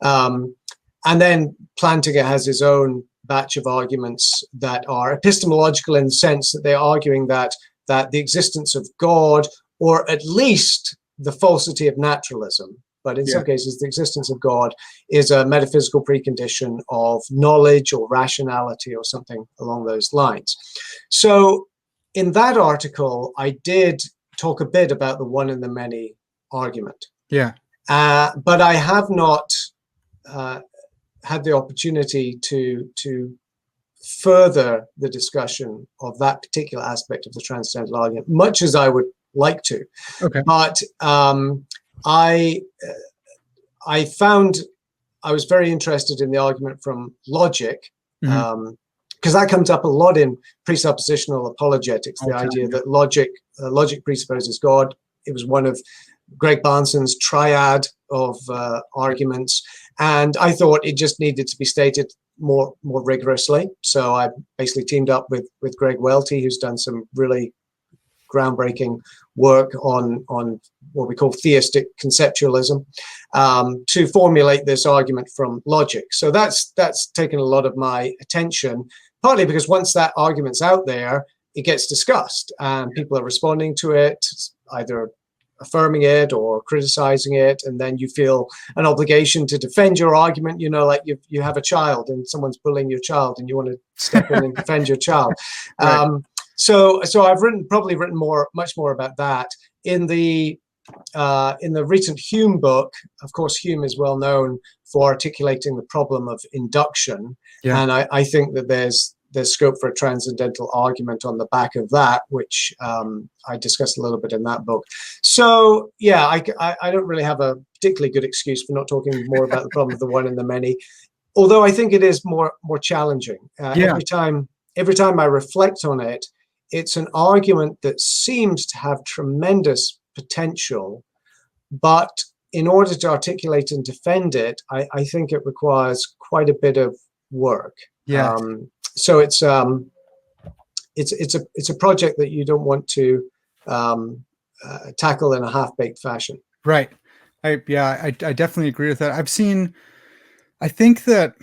And then Plantinga has his own batch of arguments that are epistemological in the sense that they're arguing that the existence of God, or at least the falsity of naturalism, but in some cases the existence of God, is a metaphysical precondition of knowledge or rationality or something along those lines. So in that article, I did talk a bit about the one and the many argument. Yeah. But I have not had the opportunity to further the discussion of that particular aspect of the transcendental argument, much as I would like to. Okay. But I found I was very interested in the argument from logic, because that comes up a lot in presuppositional apologetics, the idea that logic presupposes God. It was one of Greg Barnson's triad of arguments, and I thought it just needed to be stated more rigorously. So I basically teamed up with Greg Welty, who's done some really groundbreaking work on what we call theistic conceptualism, to formulate this argument from logic. So that's taken a lot of my attention, partly because once that argument's out there, it gets discussed and people are responding to it, either affirming it or criticizing it, and then you feel an obligation to defend your argument, like you have a child and someone's bullying your child and you want to step in and defend your child. Right. So I've probably written much more about that in the recent Hume book. Of course, Hume is well known for articulating the problem of induction, and I think that there's scope for a transcendental argument on the back of that, which I discussed a little bit in that book. So I don't really have a particularly good excuse for not talking more about the problem of the one and the many, although I think it is more challenging. Every time I reflect on it, it's an argument that seems to have tremendous potential, but in order to articulate and defend it, I think it requires quite a bit of work. Yeah. So it's a project that you don't want to tackle in a half-baked fashion. Right. I definitely agree with that. I think that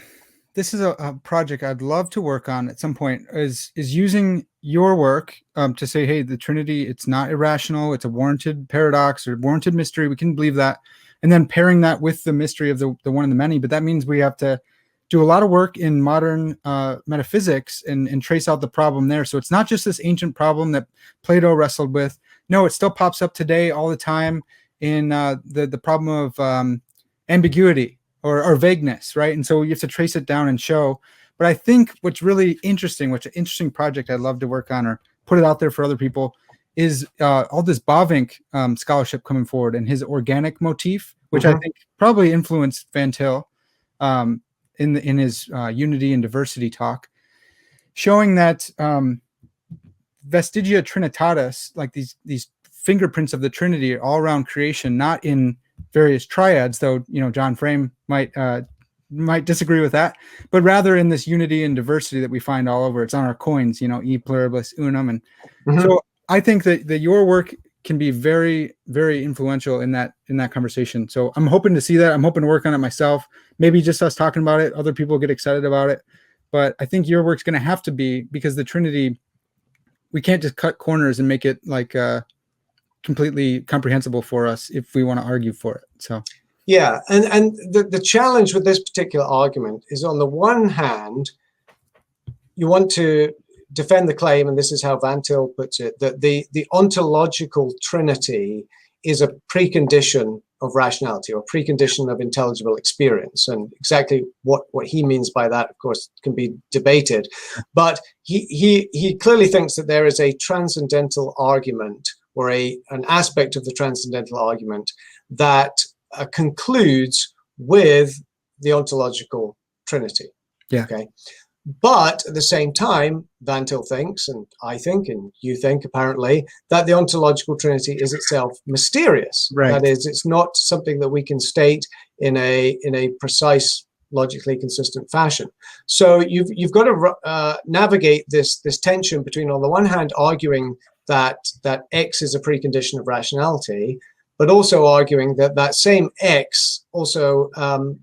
this is a project I'd love to work on at some point, is using your work to say, hey, the Trinity, it's not irrational, it's a warranted paradox or warranted mystery. We can believe that. And then pairing that with the mystery of the one and the many. But that means we have to do a lot of work in modern metaphysics and trace out the problem there. So it's not just this ancient problem that Plato wrestled with. No, it still pops up today all the time in the problem of ambiguity or vagueness, right? And so you have to trace it down and show. But I think what's really interesting, which an interesting project I'd love to work on or put it out there for other people, is all this Bavinck scholarship coming forward and his organic motif, which I think probably influenced Van Til in his unity and diversity talk, showing that vestigia trinitatis, like these fingerprints of the Trinity all around creation, not in various triads, though, John Frame might disagree with that, but rather in this unity and diversity that we find all over. It's on our coins, e pluribus unum. And so I think that your work can be very, very influential in that conversation. So I'm hoping to see that. I'm hoping to work on it myself. Maybe just us talking about it, other people get excited about it. But I think your work's going to have to be, because the Trinity, we can't just cut corners and make it like completely comprehensible for us if we want to argue for it. So yeah, and the challenge with this particular argument is, on the one hand, you want to defend the claim, and this is how Van Til puts it, that the ontological Trinity is a precondition of rationality, or precondition of intelligible experience. And exactly what he means by that, of course, can be debated. But he clearly thinks that there is a transcendental argument, or an aspect of the transcendental argument that concludes with the ontological Trinity. Yeah. Okay. But at the same time, Van Til thinks, and I think, and you think apparently, that the ontological Trinity is itself mysterious. Right. That is, it's not something that we can state in a precise, logically consistent fashion. So you've got to navigate this tension between, on the one hand, arguing that X is a precondition of rationality, but also arguing that same X also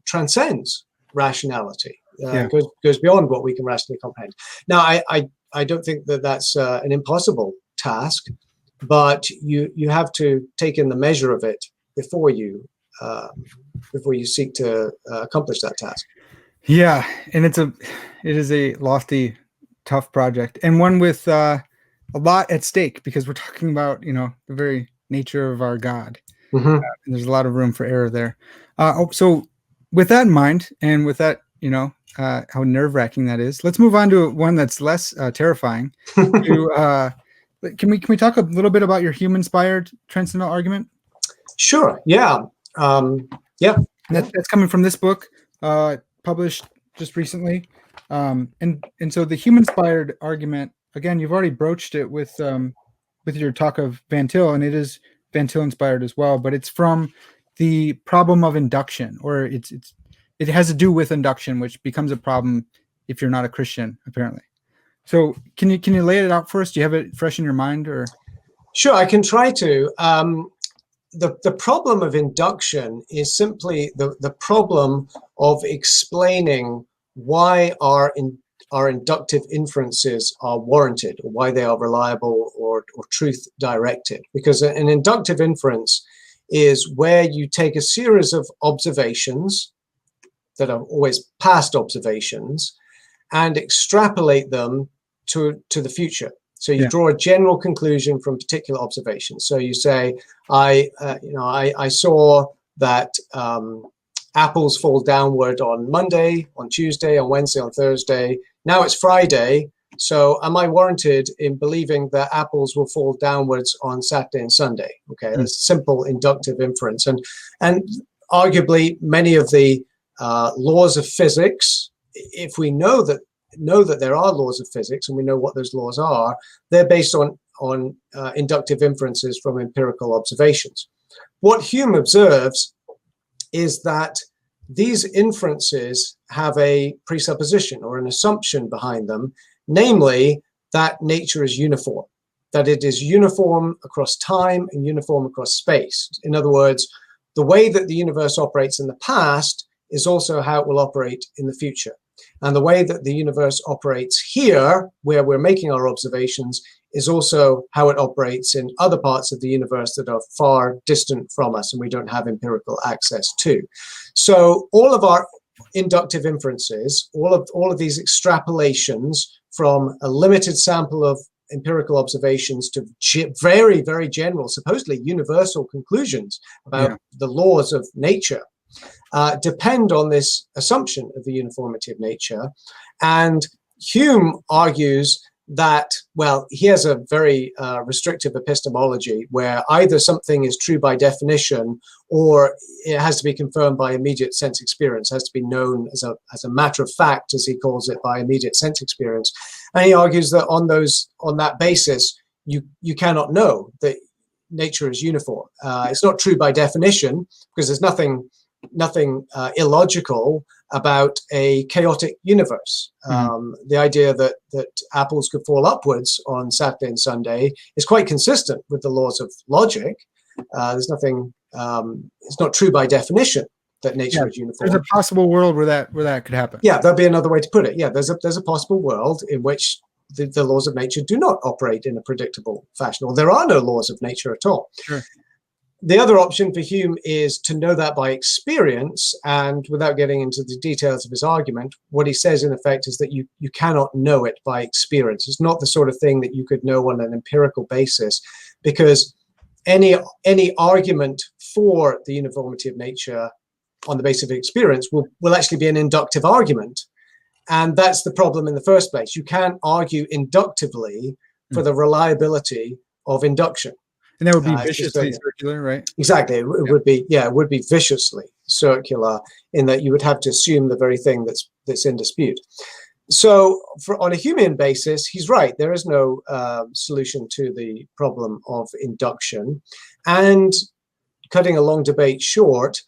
transcends rationality. Goes beyond what we can rationally comprehend. Now, I don't think that that's an impossible task, but you have to take in the measure of it before you seek to accomplish that task. Yeah, and it is a lofty, tough project, and one with a lot at stake, because we're talking about the very nature of our God, and there's a lot of room for error there. So with that in mind, and with that, how nerve-wracking that is, let's move on to one that's less terrifying. Can we talk a little bit about your human-inspired transcendental argument? Sure. Yeah. That's coming from this book, published just recently. And so the human-inspired argument, again, you've already broached it with your talk of Van Til, and it is Van Til inspired as well, but it's from the problem of induction, or it has to do with induction, which becomes a problem if you're not a Christian, apparently. So can you lay it out for us? Do you have it fresh in your mind, or? Sure, I can try to. The problem of induction is simply the problem of explaining why our inductive inferences are warranted, or why they are reliable or truth directed. Because an inductive inference is where you take a series of observations that are always past observations and extrapolate them to the future. So you draw a general conclusion from particular observations. So you say, I saw that apples fall downward on Monday, on Tuesday, on Wednesday, on Thursday. Now it's Friday. So am I warranted in believing that apples will fall downwards on Saturday and Sunday? Okay, that's simple inductive inference. And arguably many of the laws of physics, if we know that there are laws of physics, and we know what those laws are, they're based on inductive inferences from empirical observations. What Hume observes is that these inferences have a presupposition, or an assumption behind them, namely that nature is uniform, that it is uniform across time and uniform across space. In other words, the way that the universe operates in the past is also how it will operate in the future. And the way that the universe operates here, where we're making our observations, is also how it operates in other parts of the universe that are far distant from us and we don't have empirical access to. So all of our inductive inferences, all of these extrapolations from a limited sample of empirical observations to very, very general, supposedly universal conclusions about the laws of nature, depend on this assumption of the uniformity of nature. And Hume argues that, well, he has a very restrictive epistemology where either something is true by definition or it has to be confirmed by immediate sense experience, has to be known as a matter of fact, as he calls it, by immediate sense experience. And he argues that on that basis, you cannot know, that nature is uniform. It's not true by definition, because there's nothing illogical about a chaotic universe. The idea that apples could fall upwards on Saturday and Sunday is quite consistent with the laws of logic. There's nothing. It's not true by definition that nature is uniform. There's a possible world where that could happen. Yeah, that'd be another way to put it. Yeah, there's a possible world in which the laws of nature do not operate in a predictable fashion, or there are no laws of nature at all. Sure. The other option for Hume is to know that by experience, and without getting into the details of his argument, what he says in effect is that you cannot know it by experience. It's not the sort of thing that you could know on an empirical basis, because any argument for the uniformity of nature on the basis of experience will actually be an inductive argument. And that's the problem in the first place. You can't argue inductively for the reliability of induction. And that would be viciously circular, right? Exactly. It would be, it would be viciously circular, in that you would have to assume the very thing that's in dispute. So on a Humean basis, he's right. There is no solution to the problem of induction. And cutting a long debate short,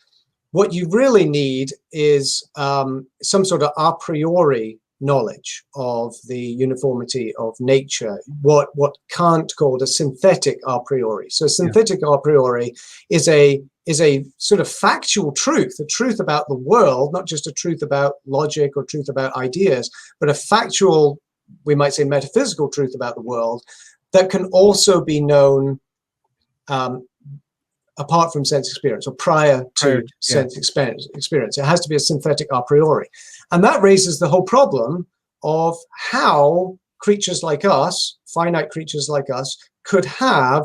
what you really need is some sort of a priori knowledge of the uniformity of nature, what Kant called a synthetic a priori. So synthetic a priori is a sort of factual truth, a truth about the world, not just a truth about logic or truth about ideas, but a factual, we might say metaphysical truth about the world that can also be known apart from sense experience, or prior to sense experience. It has to be a synthetic a priori. And that raises the whole problem of how creatures like us, finite creatures like us, could have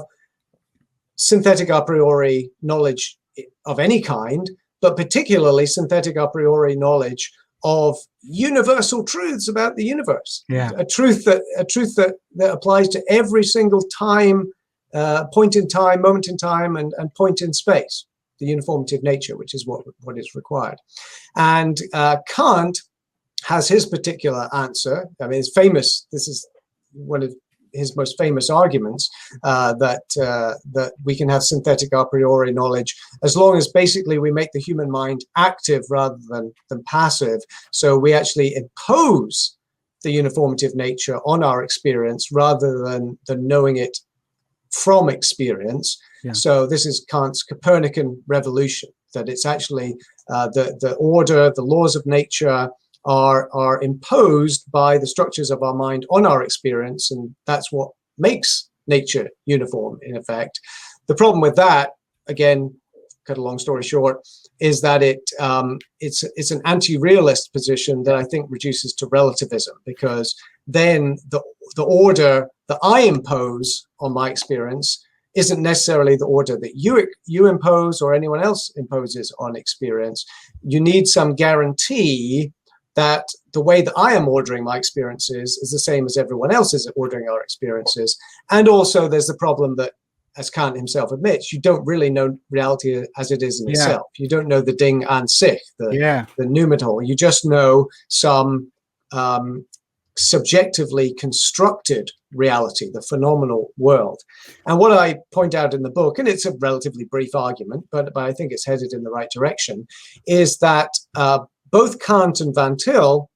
synthetic a priori knowledge of any kind, but particularly synthetic a priori knowledge of universal truths about the universe. A truth that applies to every single time, point in time, moment in time, and point in space, the uniformity of nature, which is what is required. And Kant has his particular answer. I mean, it's famous. This is one of his most famous arguments, that we can have synthetic a priori knowledge as long as basically we make the human mind active rather than passive. So we actually impose the uniformity of nature on our experience rather than knowing it from experience. So this is Kant's Copernican revolution, that it's actually the order, the laws of nature are imposed by the structures of our mind on our experience, and that's what makes nature uniform, in effect. The problem with that, again, cut a long story short, is that it's an anti-realist position that I think reduces to relativism, because then the order that I impose on my experience isn't necessarily the order that you impose or anyone else imposes on experience. You need some guarantee that the way that I am ordering my experiences is the same as everyone else is ordering our experiences. And also there's the problem that, as Kant himself admits, you don't really know reality as it is in itself. You don't know the Ding an sich, the numetal. You just know some subjectively constructed reality, the phenomenal world. And what I point out in the book, and it's a relatively brief argument, but I think it's headed in the right direction, is that both Kant and Van Til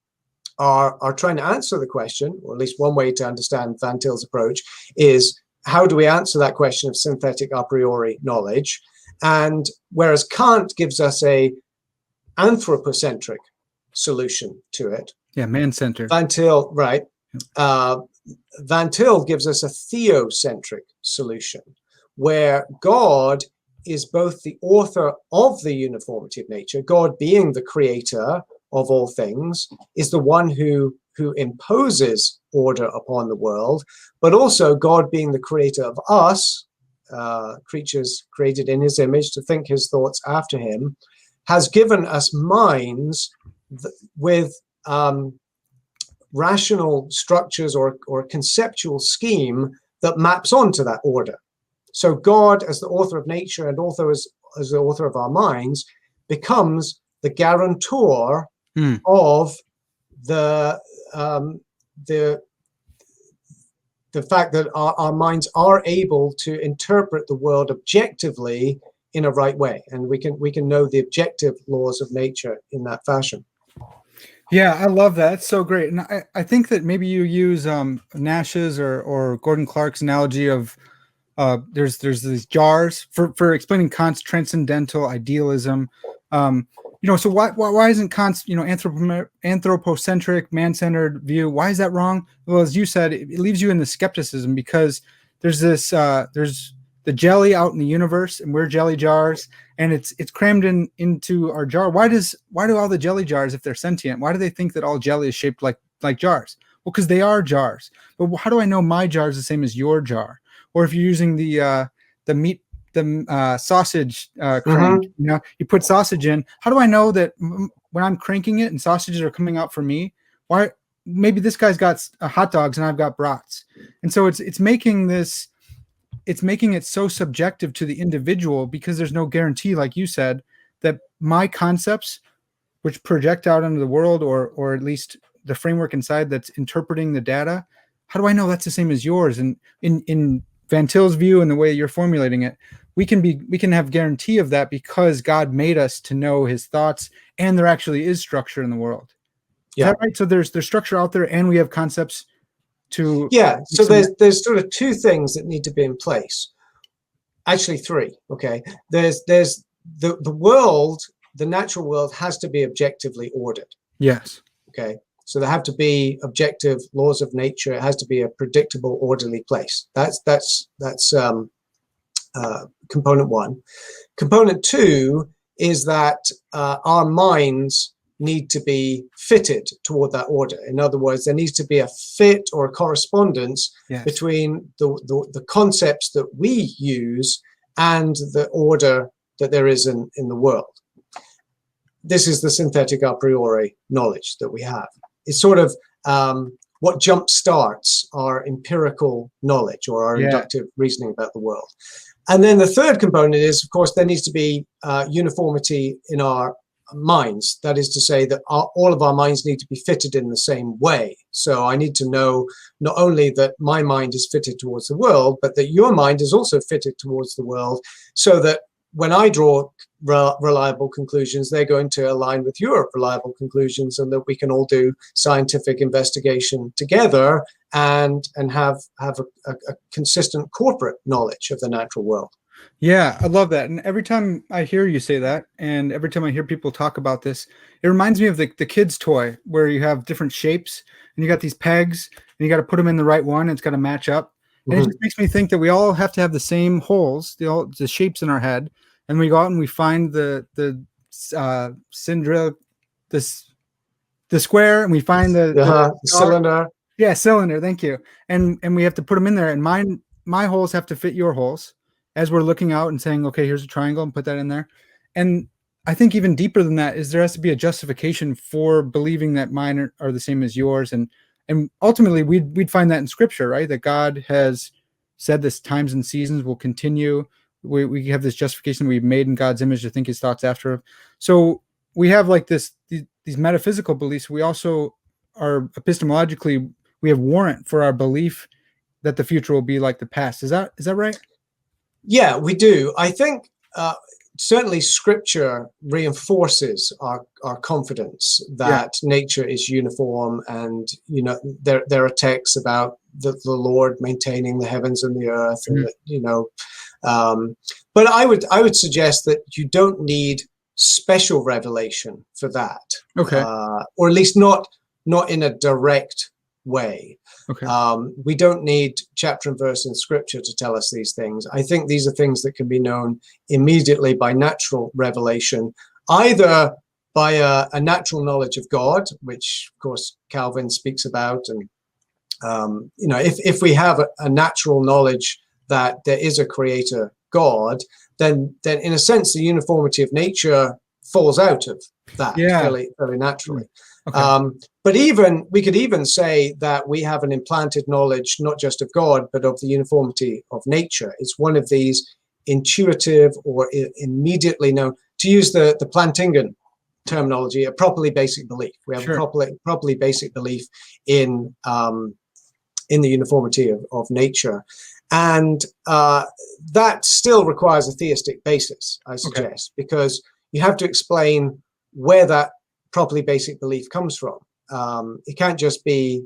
are trying to answer the question, or at least one way to understand Van Til's approach is, how do we answer that question of synthetic a priori knowledge? And whereas Kant gives us a anthropocentric solution to it. Man-centered. Van Til, right. Van Til gives us a theocentric solution, where God is both the author of the uniformity of nature, God being the creator of all things, is the one who imposes order upon the world, but also God being the creator of us, creatures created in his image to think his thoughts after him, has given us minds with rational structures or conceptual scheme that maps onto that order. So God, as the author of nature and also as the author of our minds, becomes the guarantor of the the fact that our minds are able to interpret the world objectively in a right way, and we can know the objective laws of nature in that fashion. Yeah, I love that. It's so great. And I think that maybe you use Nash's or Gordon Clark's analogy of there's these jars for explaining Kant's transcendental idealism. So why isn't Kant's anthropocentric, man-centered view, why is that wrong? Well, as you said, it leaves you in the skepticism because there's there's the jelly out in the universe, and we're jelly jars, and it's crammed into our jar. Why do all the jelly jars, if they're sentient, why do they think that all jelly is shaped like jars? Well, because they are jars. But how do I know my jar is the same as your jar? Or if you're using the sausage crank, you put sausage in. How do I know that when I'm cranking it and sausages are coming out for me? Why? Maybe this guy's got hot dogs and I've got brats, and so it's making it so subjective to the individual because there's no guarantee, like you said, that my concepts, which project out into the world, or at least the framework inside that's interpreting the data, how do I know that's the same as yours? And in Van Til's view and the way you're formulating it, we can have guarantee of that because God made us to know his thoughts, and there actually is structure in the world. Is that right? So there's structure out there, and we have concepts to. Yeah. So there's sort of two things that need to be in place. Actually, three. Okay. There's the world, the natural world has to be objectively ordered. Yes. Okay. So there have to be objective laws of nature. It has to be a predictable, orderly place. That's component one. Component two is that our minds need to be fitted toward that order. In other words, there needs to be a fit or a correspondence between the concepts that we use and the order that there is in the world. This is the synthetic a priori knowledge that we have. It's sort of what jump starts our empirical knowledge or our inductive reasoning about the world. And then the third component is, of course, there needs to be uniformity in our minds. That is to say that all of our minds need to be fitted in the same way. So I need to know not only that my mind is fitted towards the world, but that your mind is also fitted towards the world, so that when I draw reliable conclusions, they're going to align with your reliable conclusions, and that we can all do scientific investigation together and have a consistent corporate knowledge of the natural world. Yeah, I love that. And every time I hear you say that, and every time I hear people talk about this, it reminds me of the kid's toy where you have different shapes and you got these pegs and you got to put them in the right one. And it's got to match up. And it just makes me think that we all have to have the same holes, the shapes in our head. And we go out and we find the square, and we find the cylinder. Yeah, cylinder. Thank you. And we have to put them in there. And my holes have to fit your holes, as we're looking out and saying, okay, here's a triangle, and put that in there. And I think even deeper than that is there has to be a justification for believing that mine are the same as yours. And ultimately we'd find that in scripture, right? That God has said this times and seasons will continue. We have this justification we've made in God's image to think his thoughts after. So we have like these metaphysical beliefs. We also are epistemologically, we have warrant for our belief that the future will be like the past. Is that right? Yeah, we do. I think certainly Scripture reinforces our confidence that nature is uniform, and there are texts about the Lord maintaining the heavens and the earth, and but I would suggest that you don't need special revelation for that, or at least not in a direct way. We don't need chapter and verse in Scripture to tell us these things. I think these are things that can be known immediately by natural revelation, either by a natural knowledge of God, which of course Calvin speaks about, and if we have a natural knowledge that there is a creator God, then in a sense the uniformity of nature falls out of that fairly naturally. But we could even say that we have an implanted knowledge not just of God, but of the uniformity of nature. It's one of these intuitive or immediately known, to use the Plantingan terminology, a properly basic belief. We have a properly basic belief in in the uniformity of nature. And that still requires a theistic basis, I suggest, because you have to explain where that properly basic belief comes from. It can't just be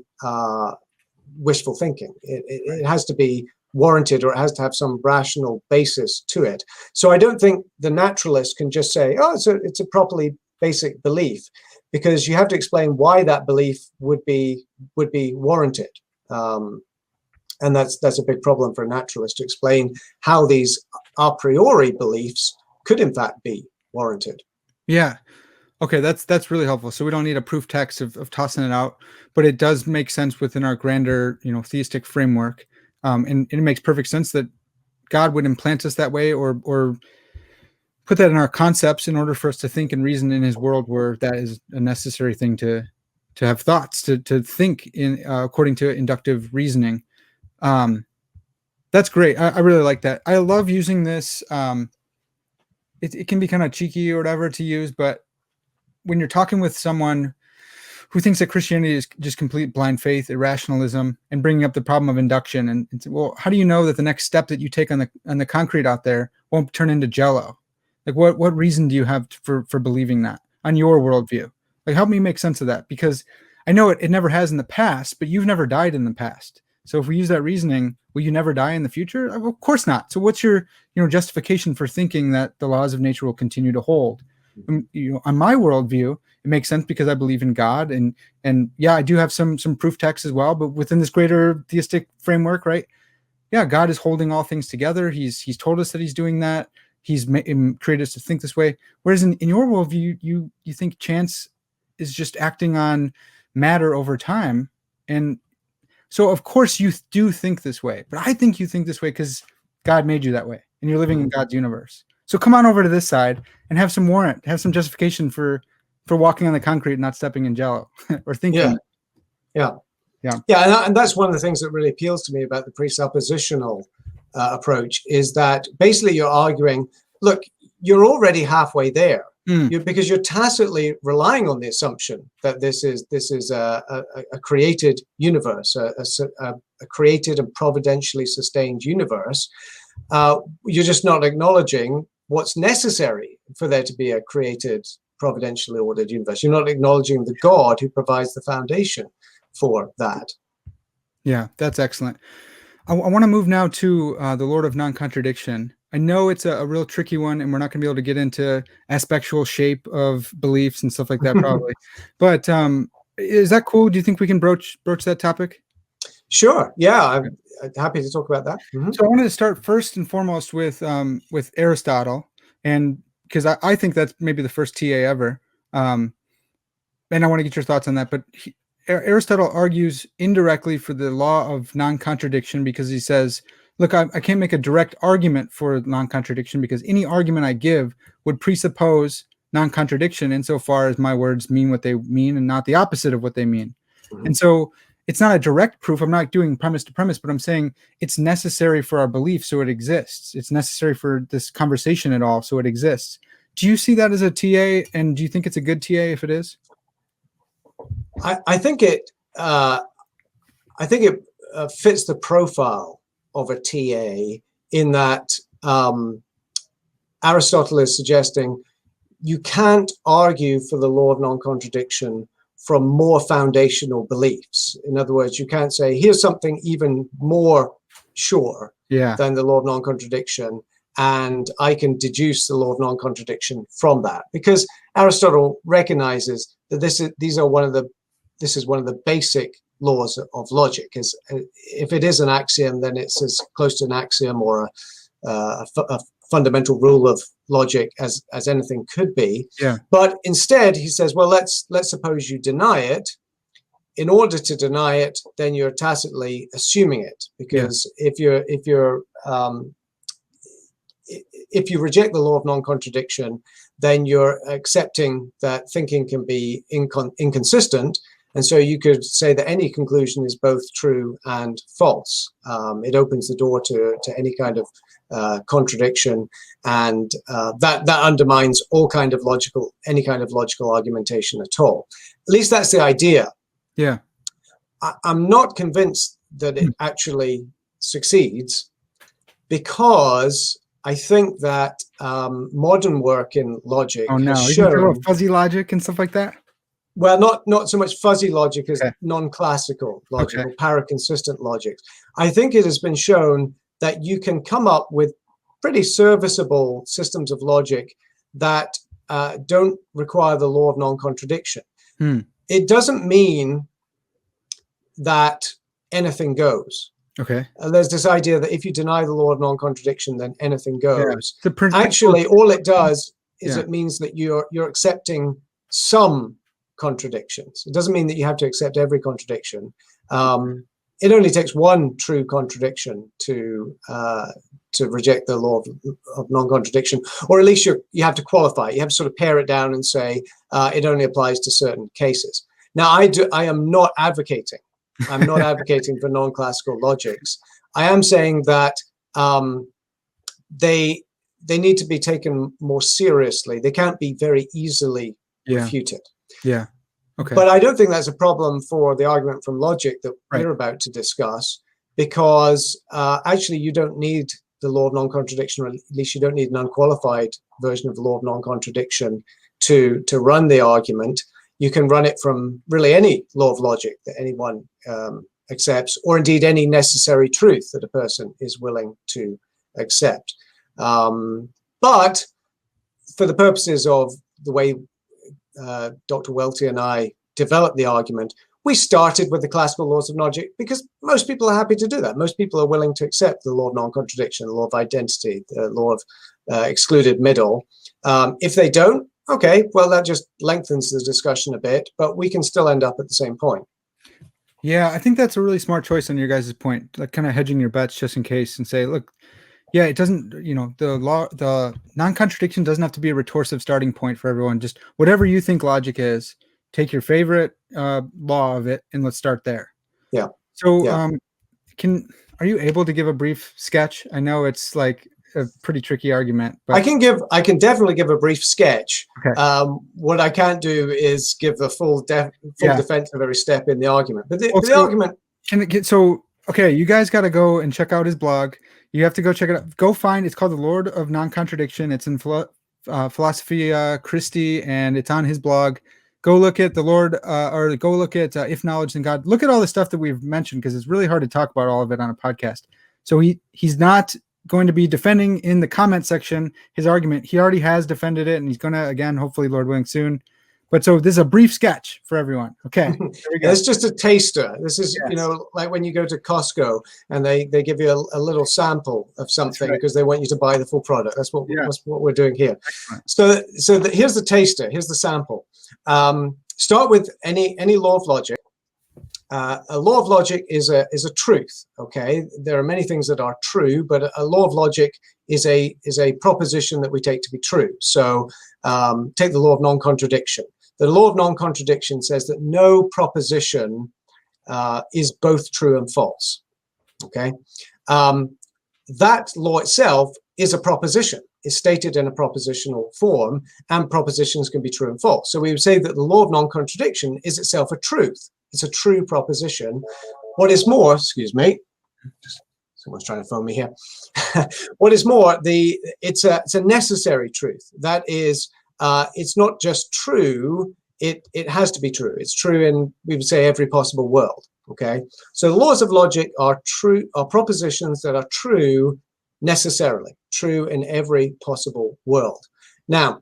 wishful thinking. It has to be warranted, or it has to have some rational basis to it. So I don't think the naturalist can just say, oh, it's a properly basic belief, because you have to explain why that belief would be warranted. And that's a big problem for a naturalist, to explain how these a priori beliefs could in fact be warranted. Yeah. Okay, that's really helpful. So we don't need a proof text of tossing it out, but it does make sense within our grander, theistic framework. And it makes perfect sense that God would implant us that way, or put that in our concepts in order for us to think and reason in his world, where that is a necessary thing to have thoughts, to think in according to inductive reasoning. That's great. I really like that. I love using this. It can be kind of cheeky or whatever to use, but when you're talking with someone who thinks that Christianity is just complete blind faith, irrationalism, and bringing up the problem of induction, and well, how do you know that the next step that you take on the concrete out there won't turn into Jello? Like, what reason do you have for believing that on your worldview? Like, help me make sense of that, because I know it never has in the past, but you've never died in the past. So if we use that reasoning, will you never die in the future? Of course not. So what's your justification for thinking that the laws of nature will continue to hold? On my worldview, it makes sense because I believe in God, and yeah, I do have some proof texts as well, but within this greater theistic framework, right? Yeah, God is holding all things together. He's told us that he's doing that. He's created us to think this way. Whereas in your worldview, you think chance is just acting on matter over time, and so of course you do think this way. But I think you think this way because God made you that way, and you're living in God's universe. So come on over to this side and have some warrant, have some justification for walking on the concrete and not stepping in Jello or thinking. Yeah. And that's one of the things that really appeals to me about the presuppositional approach, is that basically you're arguing, look, you're already halfway there, because you're tacitly relying on the assumption that this is a created universe, a created and providentially sustained universe. You're just not acknowledging what's necessary for there to be a created, providentially ordered universe. You're not acknowledging the God who provides the foundation for that. Yeah, that's excellent. I want to move now to the Lord of non-contradiction. I know it's a real tricky one, and we're not going to be able to get into aspectual shape of beliefs and stuff like that probably. But is that cool? Do you think we can broach that topic? Sure. Yeah, I'm happy to talk about that. So I wanted to start first and foremost with Aristotle, and because I think that's maybe the first TA ever, and I want to get your thoughts on that. But Aristotle argues indirectly for the law of non-contradiction, because he says, look, I can't make a direct argument for non-contradiction because any argument I give would presuppose non-contradiction insofar as my words mean what they mean and not the opposite of what they mean. And so it's not a direct proof. I'm not doing premise to premise, but I'm saying it's necessary for our belief, so it exists. It's necessary for this conversation at all, so it exists. Do you see that as a TA, and do you think it's a good TA if it is? I think it fits the profile of a TA, in that Aristotle is suggesting you can't argue for the law of non-contradiction from more foundational beliefs. In other words, you can't say, here's something even more sure than the law of non-contradiction, and I can deduce the law of non-contradiction from that, because Aristotle recognizes that this is one of the basic laws of logic. If it is an axiom, then it's as close to an axiom or a fundamental rule of logic as anything could be. But instead, he says, well, let's suppose you deny it. In order to deny it, then you're tacitly assuming it, because if you reject the law of non-contradiction, then you're accepting that thinking can be inconsistent. And so you could say that any conclusion is both true and false. It opens the door to any kind of contradiction, and that undermines any kind of logical argumentation at all. At least that's the idea. Yeah. I'm not convinced that it actually succeeds, because I think that modern work in logic Oh has no, you can talk about shown, fuzzy logic and stuff like that. well, not so much fuzzy logic as Okay. non-classical logic Okay. or paraconsistent logic. I think it has been shown that you can come up with pretty serviceable systems of logic that don't require the law of non-contradiction. It doesn't mean that anything goes. Okay. There's this idea that if you deny the law of non-contradiction, then anything goes. The Actually, all it does is Yeah. it means that you're accepting some contradictions. It doesn't mean that you have to accept every contradiction. It only takes one true contradiction to reject the law of non-contradiction, or at least you have to qualify it. You have to sort of pare it down and say it only applies to certain cases. Now, I am not advocating. I'm not advocating for non-classical logics. I am saying that they need to be taken more seriously. They can't be very easily refuted. Yeah. Okay. But I don't think that's a problem for the argument from logic that we're about to discuss, because actually you don't need the law of non-contradiction, or at least you don't need an unqualified version of the law of non-contradiction to run the argument. You can run it from really any law of logic that anyone accepts, or indeed any necessary truth that a person is willing to accept. But for the purposes of the way Dr. Welty and I developed the argument, we started with the classical laws of logic because most people are happy to do that. Most people are willing to accept the law of non-contradiction, the law of identity, the law of excluded middle. If they don't, okay, well, that just lengthens the discussion a bit, but we can still end up at the same point. Yeah, I think that's a really smart choice on your guys' point, like kind of hedging your bets just in case, and say, look, yeah, it doesn't, the non-contradiction doesn't have to be a retorsive starting point for everyone. Just whatever you think logic is, take your favorite law of it and let's start there. Yeah. So are you able to give a brief sketch? I know it's like a pretty tricky argument, but I can definitely give a brief sketch. Okay. What I can't do is give the full defense of every step in the argument. But the argument okay, you guys got to go and check out his blog. You have to go check it out. Go find, it's called The Lord of Non-Contradiction. It's in Philosophy Christi, and it's on his blog. Go look at the Lord, or go look at If Knowledge Then God. Look at all the stuff that we've mentioned, because it's really hard to talk about all of it on a podcast. So he's not going to be defending in the comment section his argument. He already has defended it, and he's going to, again, hopefully, Lord willing, soon. But so this is a brief sketch for everyone. Okay. It's just a taster. This is, like when you go to Costco and they give you a little sample of something because they want you to buy the full product. That's what we're doing here. Excellent. So here's the taster. Here's the sample. Start with any law of logic. A law of logic is a truth. Okay, there are many things that are true, but a law of logic is a proposition that we take to be true. So take the law of non-contradiction. The law of non-contradiction says that no proposition is both true and false. Okay, that law itself is a proposition. It's stated in a propositional form, and propositions can be true and false. So we would say that the law of non-contradiction is itself a truth. It's a true proposition. What is more, excuse me, someone's trying to phone me here. What is more, it's a necessary truth. That is, it's not just true, it has to be true. It's true in, we would say, every possible world. Okay, so the laws of logic are propositions that are true necessarily, true in every possible world. Now,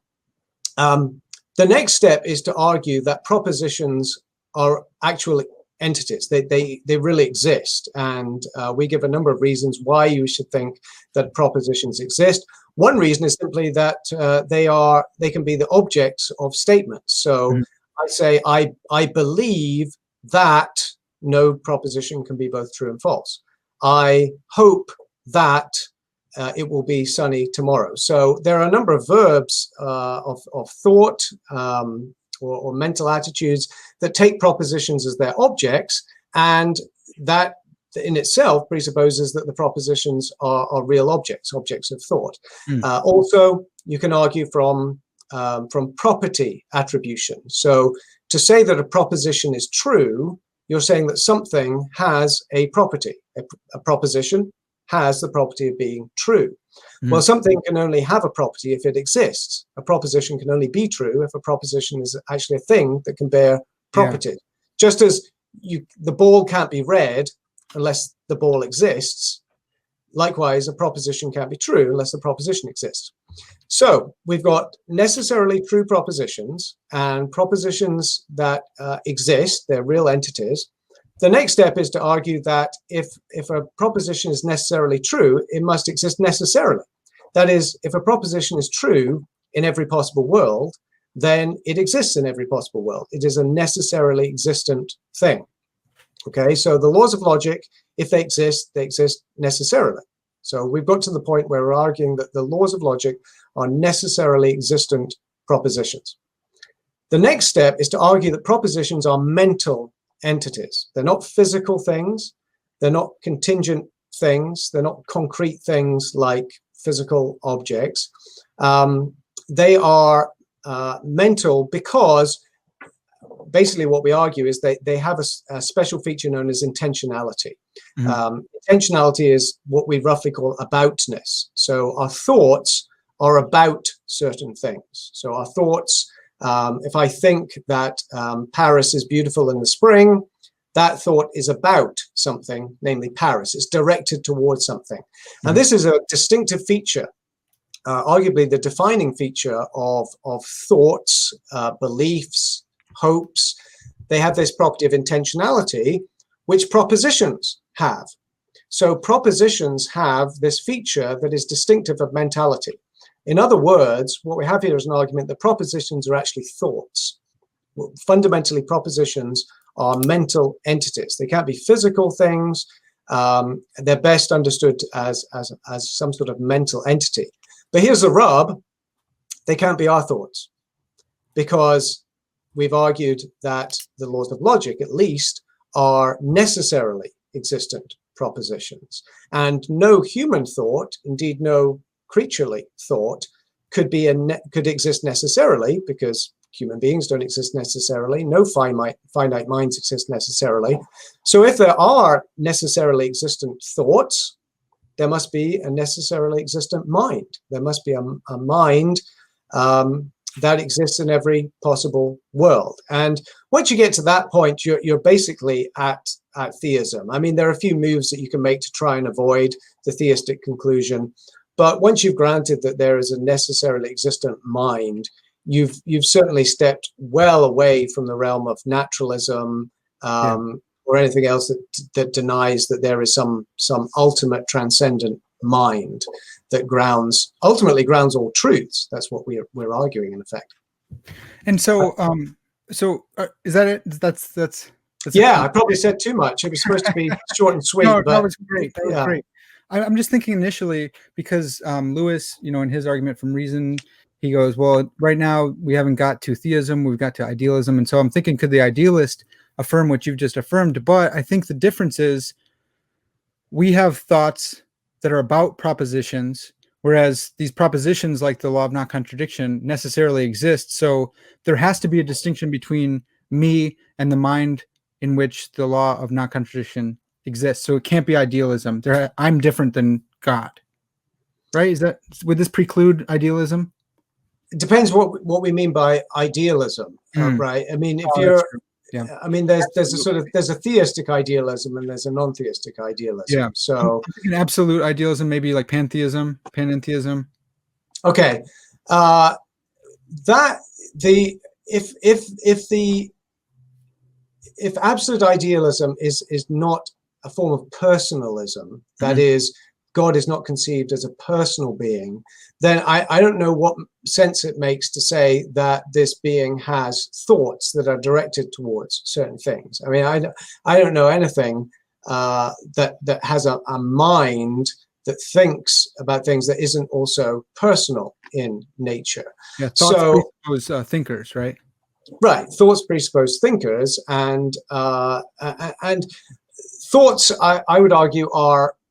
the next step is to argue that propositions are actual entities. They really exist, and we give a number of reasons why you should think that propositions exist. One reason is simply that they can be the objects of statements. So I say I believe that no proposition can be both true and false. I hope that it will be sunny tomorrow. So there are a number of verbs of thought or mental attitudes that take propositions as their objects, and that in itself presupposes that the propositions are real objects of thought. Also, you can argue from property attribution. So to say that a proposition is true you're saying that something has a property. A proposition has the property of being true. Well, something can only have a property if it exists. A proposition can only be true if a proposition is actually a thing that can bear property. Just as the ball can't be red unless the ball exists, likewise, a proposition can't be true unless the proposition exists. So we've got necessarily true propositions and propositions that exist, they're real entities. The next step is to argue that if a proposition is necessarily true, it must exist necessarily. That is, if a proposition is true in every possible world, then it exists in every possible world. It is a necessarily existent thing. Okay, so the laws of logic, if they exist necessarily. So we've got to the point where we're arguing that the laws of logic are necessarily existent propositions. The next step is to argue that propositions are mental entities. They're not physical things. They're not contingent things. They're not concrete things like physical objects. They are mental because basically what we argue is they have a special feature known as intentionality. Intentionality is what we roughly call aboutness. So our thoughts are about certain things. So our thoughts, if I think that Paris is beautiful in the spring, that thought is about something, namely Paris. It's directed towards something. And this is a distinctive feature, arguably the defining feature of thoughts, beliefs, hopes. They have this property of intentionality, which propositions have. So propositions have this feature that is distinctive of mentality. In other words, what we have here is an argument that propositions are actually thoughts. Fundamentally, propositions are mental entities. They can't be physical things. They're best understood as some sort of mental entity. But here's the rub. They can't be our thoughts, because we've argued that the laws of logic, at least, are necessarily existent propositions. And no human thought, indeed no creaturely thought, could exist necessarily, because human beings don't exist necessarily. No finite minds exist necessarily. So if there are necessarily existent thoughts, there must be a necessarily existent mind. There must be a mind that exists in every possible world. And once you get to that point, you're basically at theism. I mean, there are a few moves that you can make to try and avoid the theistic conclusion. But once you've granted that there is a necessarily existent mind, you've certainly stepped well away from the realm of naturalism or anything else that denies that there is some ultimate transcendent mind that ultimately grounds all truths. That's what we're arguing, in effect. And so, is that it? That's yeah. I probably said too much. It was supposed to be short and sweet. No, but that was great. That was great. I'm just thinking initially, because Lewis, in his argument from reason, he goes, well, right now we haven't got to theism, we've got to idealism. And so I'm thinking, could the idealist affirm what you've just affirmed? But I think the difference is we have thoughts that are about propositions, whereas these propositions, like the law of non-contradiction, necessarily exist. So there has to be a distinction between me and the mind in which the law of non-contradiction exists. So it can't be idealism. I'm different than God, right? Would this preclude idealism? It depends what we mean by idealism, right? I mean, I mean, there's a theistic idealism and there's a non-theistic idealism. Yeah. So I'm thinking absolute idealism, maybe like pantheism, panentheism. Okay, if absolute idealism is not a form of personalism, that is, God is not conceived as a personal being, then I don't know what sense it makes to say that this being has thoughts that are directed towards certain things. I mean, I don't know anything that has a mind that thinks about things that isn't also personal in nature. Yeah, thoughts presuppose thinkers, right? Right, thoughts presuppose thinkers, and thoughts, I would argue,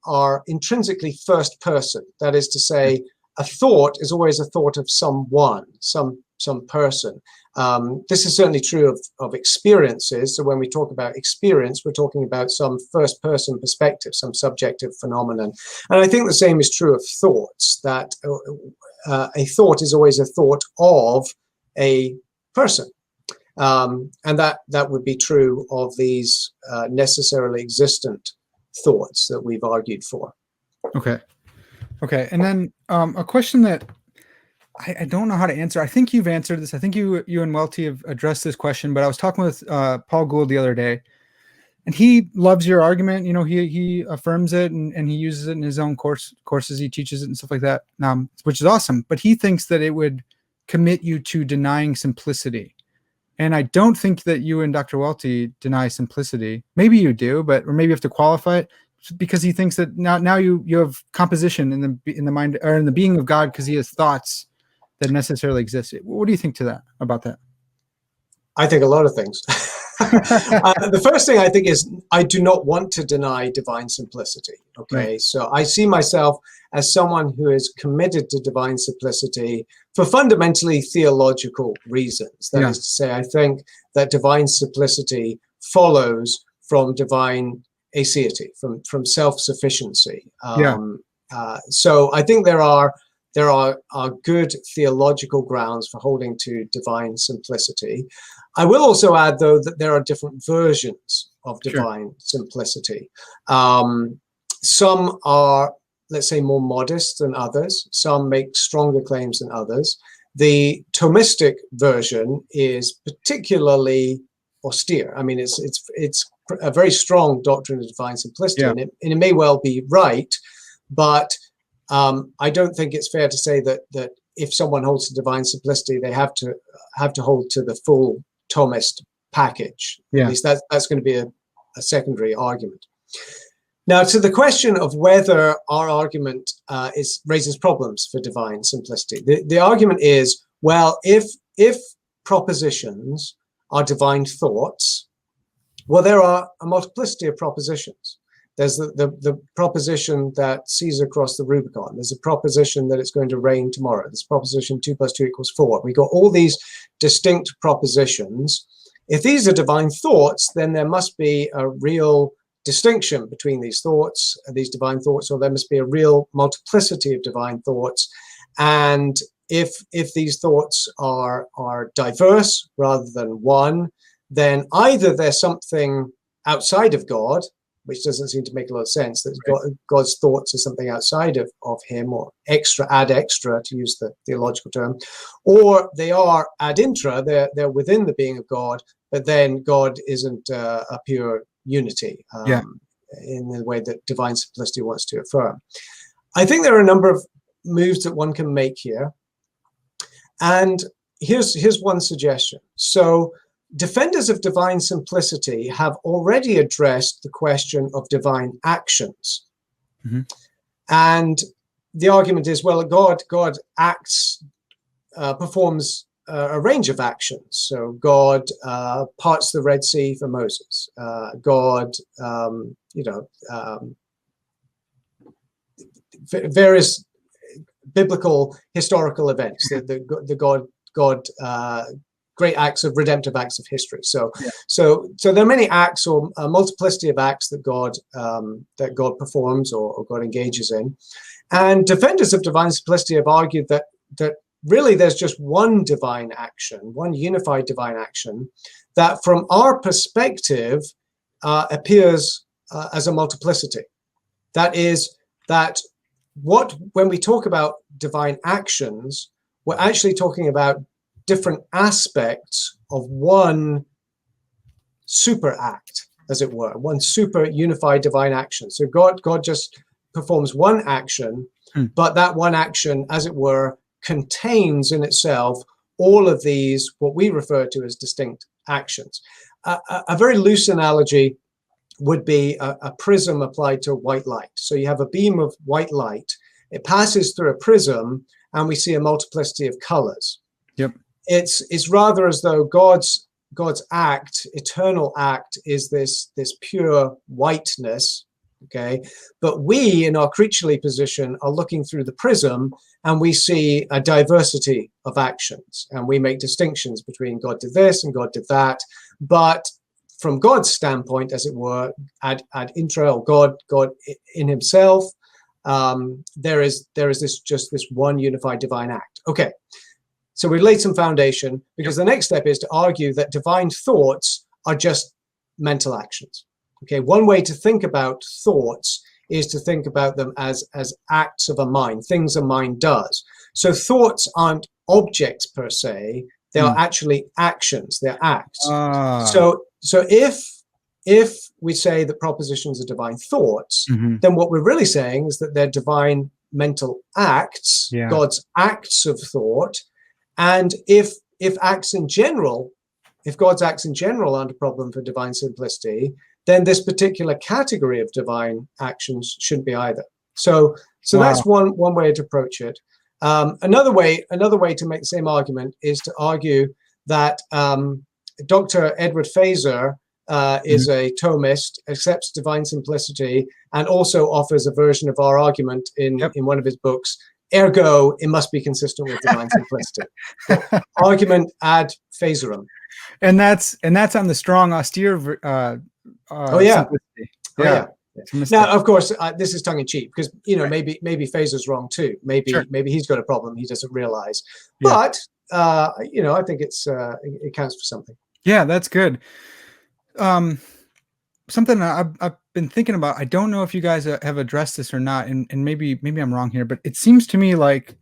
are intrinsically first person. That is to say, a thought is always a thought of someone, some person. This is certainly true of experiences. So when we talk about experience, we're talking about some first-person perspective, some subjective phenomenon. And I think the same is true of thoughts, that a thought is always a thought of a person. And that would be true of these necessarily existent thoughts that we've argued for. Okay. And then a question that I don't know how to answer. I think you've answered this. I think you and Welty have addressed this question, but I was talking with Paul Gould the other day, and he loves your argument. He affirms it and he uses it in his own courses. He teaches it and stuff like that, which is awesome. But he thinks that it would commit you to denying simplicity. And I don't think that you and Dr. Welty deny simplicity. Maybe you do, or maybe you have to qualify it, because he thinks that now you have composition in the mind, or in the being of God, because he has thoughts that necessarily exist. What do you think about that? I think a lot of things. The first thing I think is I do not want to deny divine simplicity. Okay, right. So I see myself as someone who is committed to divine simplicity for fundamentally theological reasons. That is to say, I think that divine simplicity follows from divine aseity, from self-sufficiency. So I think there are good theological grounds for holding to divine simplicity. I will also add, though, that there are different versions of divine simplicity. Some are, let's say, more modest than others. Some make stronger claims than others. The Thomistic version is particularly austere. I mean, it's a very strong doctrine of divine simplicity, and it may well be right, but I don't think it's fair to say that if someone holds to divine simplicity, they have to hold to the full Thomist package. At least that's going to be a secondary argument. Now, to the question of whether our argument raises problems for divine simplicity, the argument is, well, if propositions are divine thoughts, well, there are a multiplicity of propositions. There's the proposition that Caesar crossed the Rubicon. There's a proposition that it's going to rain tomorrow. There's proposition 2 + 2 = 4. We got all these distinct propositions. If these are divine thoughts, then there must be a real distinction between these thoughts, these divine thoughts, or there must be a real multiplicity of divine thoughts. And if these thoughts are diverse rather than one, then either there's something outside of God, which doesn't seem to make a lot of sense, that God's thoughts are something outside of him, or ad extra, to use the theological term, or they are ad intra, they're within the being of God, but then God isn't a pure unity in the way that divine simplicity wants to affirm. I think there are a number of moves that one can make here, and here's one suggestion. So defenders of divine simplicity have already addressed the question of divine actions. Mm-hmm. And the argument is, well, God acts, performs a range of actions. So God parts the Red Sea for Moses. God, various biblical historical events. The God great acts of redemptive acts of history. So there are many acts, or a multiplicity of acts that God performs or God engages in. And defenders of divine simplicity have argued that really there's just one divine action, one unified divine action, that from our perspective appears as a multiplicity. That is, that when we talk about divine actions, we're actually talking about different aspects of one super act, as it were, one super unified divine action. So God just performs one action, but that one action, as it were, contains in itself all of these, what we refer to as distinct actions. A very loose analogy would be a prism applied to white light. So you have a beam of white light, it passes through a prism, and we see a multiplicity of colors. Yep. It's rather as though God's act, eternal act, is this pure whiteness, Okay, but we in our creaturely position are looking through the prism and we see a diversity of actions, and we make distinctions between God did this and God did that. But from God's standpoint, as it were, ad intra, or God in himself, there is this one unified divine act. Okay, so we laid some foundation, because the next step is to argue that divine thoughts are just mental actions. Okay, one way to think about thoughts is to think about them as acts of a mind, things a mind does. So thoughts aren't objects per se; they are actually actions. They're acts. So if we say that propositions are divine thoughts, then what we're really saying is that they're divine mental acts, God's acts of thought. And if acts in general, if God's acts in general aren't a problem for divine simplicity, then this particular category of divine actions shouldn't be either. So that's one way to approach it. Another way to make the same argument is to argue that Dr. Edward Fazer is a Thomist, accepts divine simplicity, and also offers a version of our argument in one of his books. Ergo, it must be consistent with divine simplicity. Argument ad Fazerum. And that's on the strong, austere simplicity. Now, of course, this is tongue in cheek, because maybe Fazer's wrong too. Maybe he's got a problem he doesn't realize. But I think it counts for something. Yeah, that's good. Something I've been thinking about. I don't know if you guys have addressed this or not, and maybe I'm wrong here, but it seems to me like,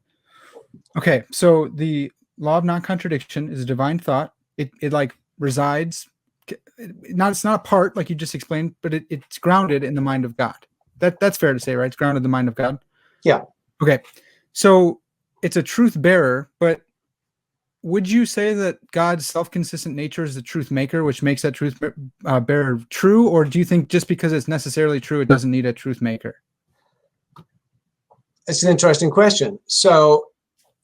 okay, so the law of non-contradiction is a divine thought. It like resides. It's not a part, like you just explained, but it's grounded in the mind of God. That's fair to say, right? It's grounded in the mind of God. Yeah. Okay. So it's a truth bearer, but would you say that God's self-consistent nature is the truth maker, which makes that truth bearer true? Or do you think just because it's necessarily true, it doesn't need a truth maker? It's an interesting question. So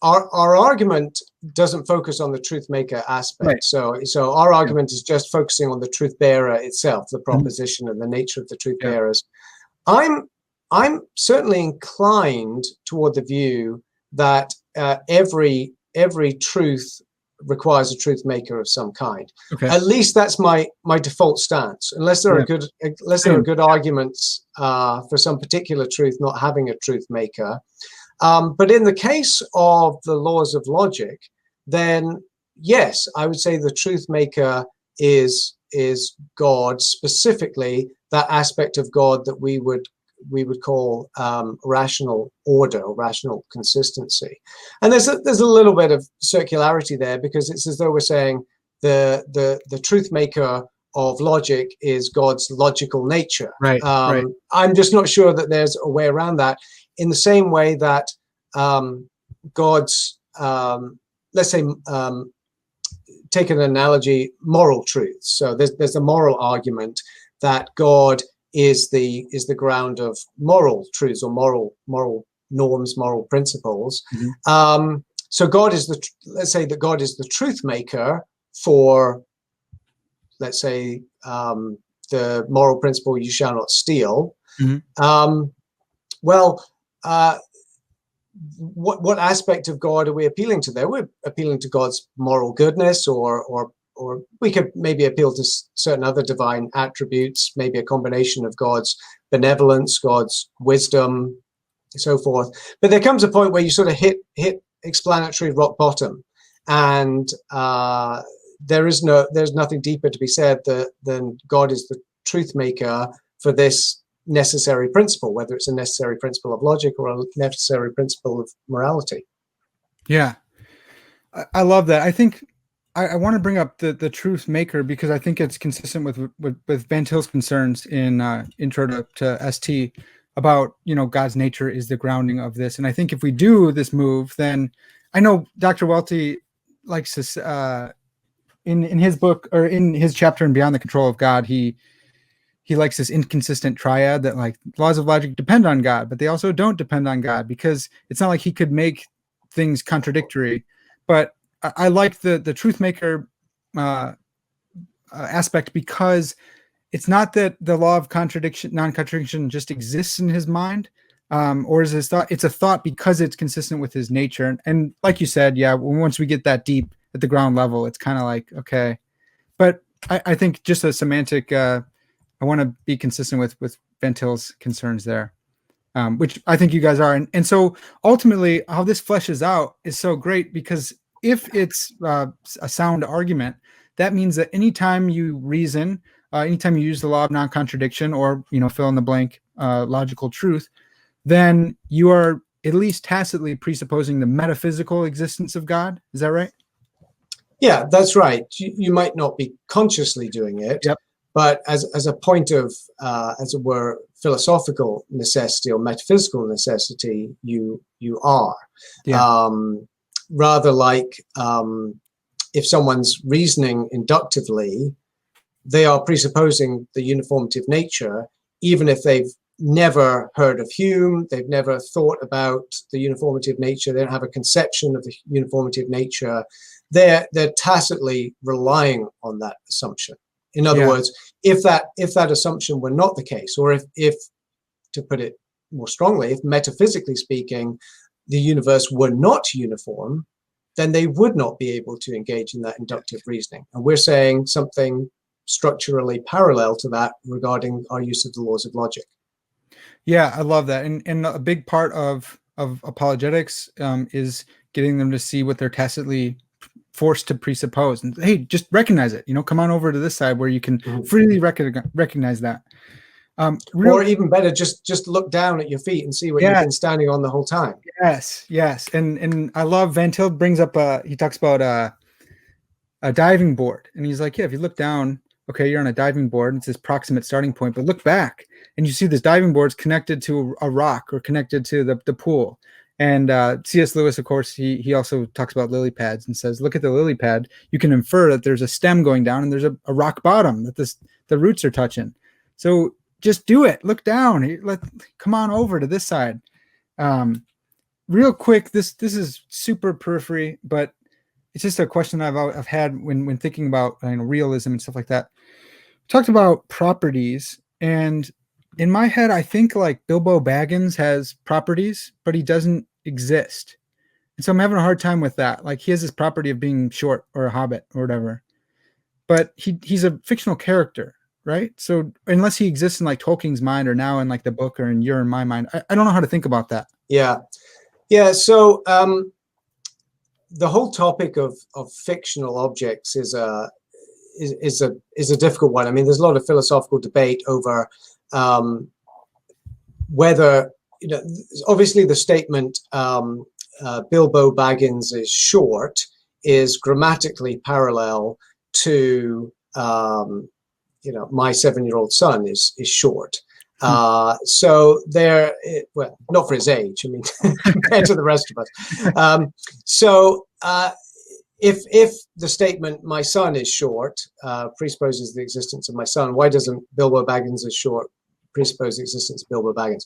our argument doesn't focus on the truth maker aspect. Right. So our argument is just focusing on the truth bearer itself, the proposition and the nature of the truth bearers. I'm certainly inclined toward the view that every truth requires a truth maker of some kind. Okay. At least that's my default stance, unless there are good arguments for some particular truth not having a truth maker. But in the case of the laws of logic, then yes, I would say the truth maker is God, specifically that aspect of God that we would call rational order or rational consistency. And there's a little bit of circularity there, because it's as though we're saying the truth maker of logic is God's logical nature. Right. I'm just not sure that there's a way around that. In the same way that God's, let's say, take an analogy, moral truths. So there's a moral argument that God is the ground of moral truths or moral norms, moral principles. So God is let's say that God is the truth maker for, let's say, the moral principle, you shall not steal. What aspect of God are we appealing to there? We're appealing to God's moral goodness, or we could maybe appeal to certain other divine attributes, maybe a combination of God's benevolence, God's wisdom, and so forth. But there comes a point where you sort of hit explanatory rock bottom, and there's nothing deeper to be said than God is the truth maker for this necessary principle, whether it's a necessary principle of logic or a necessary principle of morality. Yeah, I love that. I think I want to bring up the truth maker, because I think it's consistent with Van Til's concerns in Intro to ST about, God's nature is the grounding of this. And I think if we do this move, then I know Dr. Welty likes to, in his book, or in his chapter in Beyond the Control of God, he likes this inconsistent triad that, like, laws of logic depend on God, but they also don't depend on God, because it's not like he could make things contradictory. But I like the truth maker aspect, because it's not that the law of non-contradiction just exists in his mind, or is his thought? It's a thought because it's consistent with his nature. And like you said, yeah, once we get that deep at the ground level, it's kind of like, okay. But I think just a semantic, I want to be consistent with Van Til's concerns there, which I think you guys are. And so ultimately, how this fleshes out is so great, because if it's a sound argument, that means that anytime you reason, anytime you use the law of non-contradiction, or fill in the blank logical truth, then you are at least tacitly presupposing the metaphysical existence of God. Is that right? Yeah, that's right. You might not be consciously doing it, Yep. but as a point of, as it were, philosophical necessity or metaphysical necessity, you are. Yeah. Rather like if someone's reasoning inductively, they are presupposing the uniformity of nature, even if they've never heard of Hume, they've never thought about the uniformity of nature, they don't have a conception of the uniformity of nature. They're tacitly relying on that assumption. In other words, if that assumption were not the case, or if to put it more strongly, if metaphysically speaking, the universe were not uniform, then they would not be able to engage in that inductive reasoning. And we're saying something structurally parallel to that regarding our use of the laws of logic. Yeah, I love that. And a big part of apologetics is getting them to see what they're tacitly forced to presuppose, and hey, just recognize it. Come on over to this side where you can freely recognize that. Or even better, just look down at your feet and see what you've been standing on the whole time. Yes. And I love Van Til brings up he talks about a diving board, and he's like, yeah, if you look down, okay, you're on a diving board, it's this proximate starting point, but look back and you see this diving board's connected to a rock or connected to the pool. And C.S. Lewis, of course, he also talks about lily pads and says, look at the lily pad. You can infer that there's a stem going down and there's a rock bottom that the roots are touching. So just do it. Look down. Come on over to this side. Real quick, this is super periphery, but it's just a question I've had when thinking about realism and stuff like that. We talked about properties, and in my head, I think like Bilbo Baggins has properties, but he doesn't exist. And so I'm having a hard time with that. Like, he has this property of being short or a hobbit or whatever, but he's a fictional character, right? So unless he exists in like Tolkien's mind or now in like the book or in your and my mind, I don't know how to think about that. Yeah. So the whole topic of fictional objects is a difficult one. I mean, there's a lot of philosophical debate over whether, obviously the statement Bilbo Baggins is short is grammatically parallel to my 7-year-old son is short. So there, well, not for his age, I mean, compared to the rest of us. If the statement "my son is short" presupposes the existence of my son, why doesn't Bilbo Baggins is short presuppose the existence of Bilbo Baggins?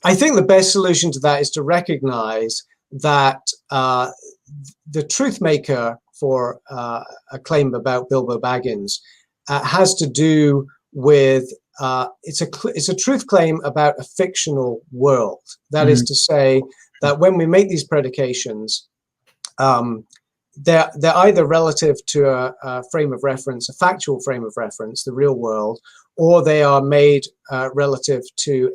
I think the best solution to that is to recognize that the truth maker for a claim about Bilbo Baggins has to do with it's a truth claim about a fictional world. That is to say that when we make these predications, they're either relative to a frame of reference, a factual frame of reference, the real world, or they are made relative to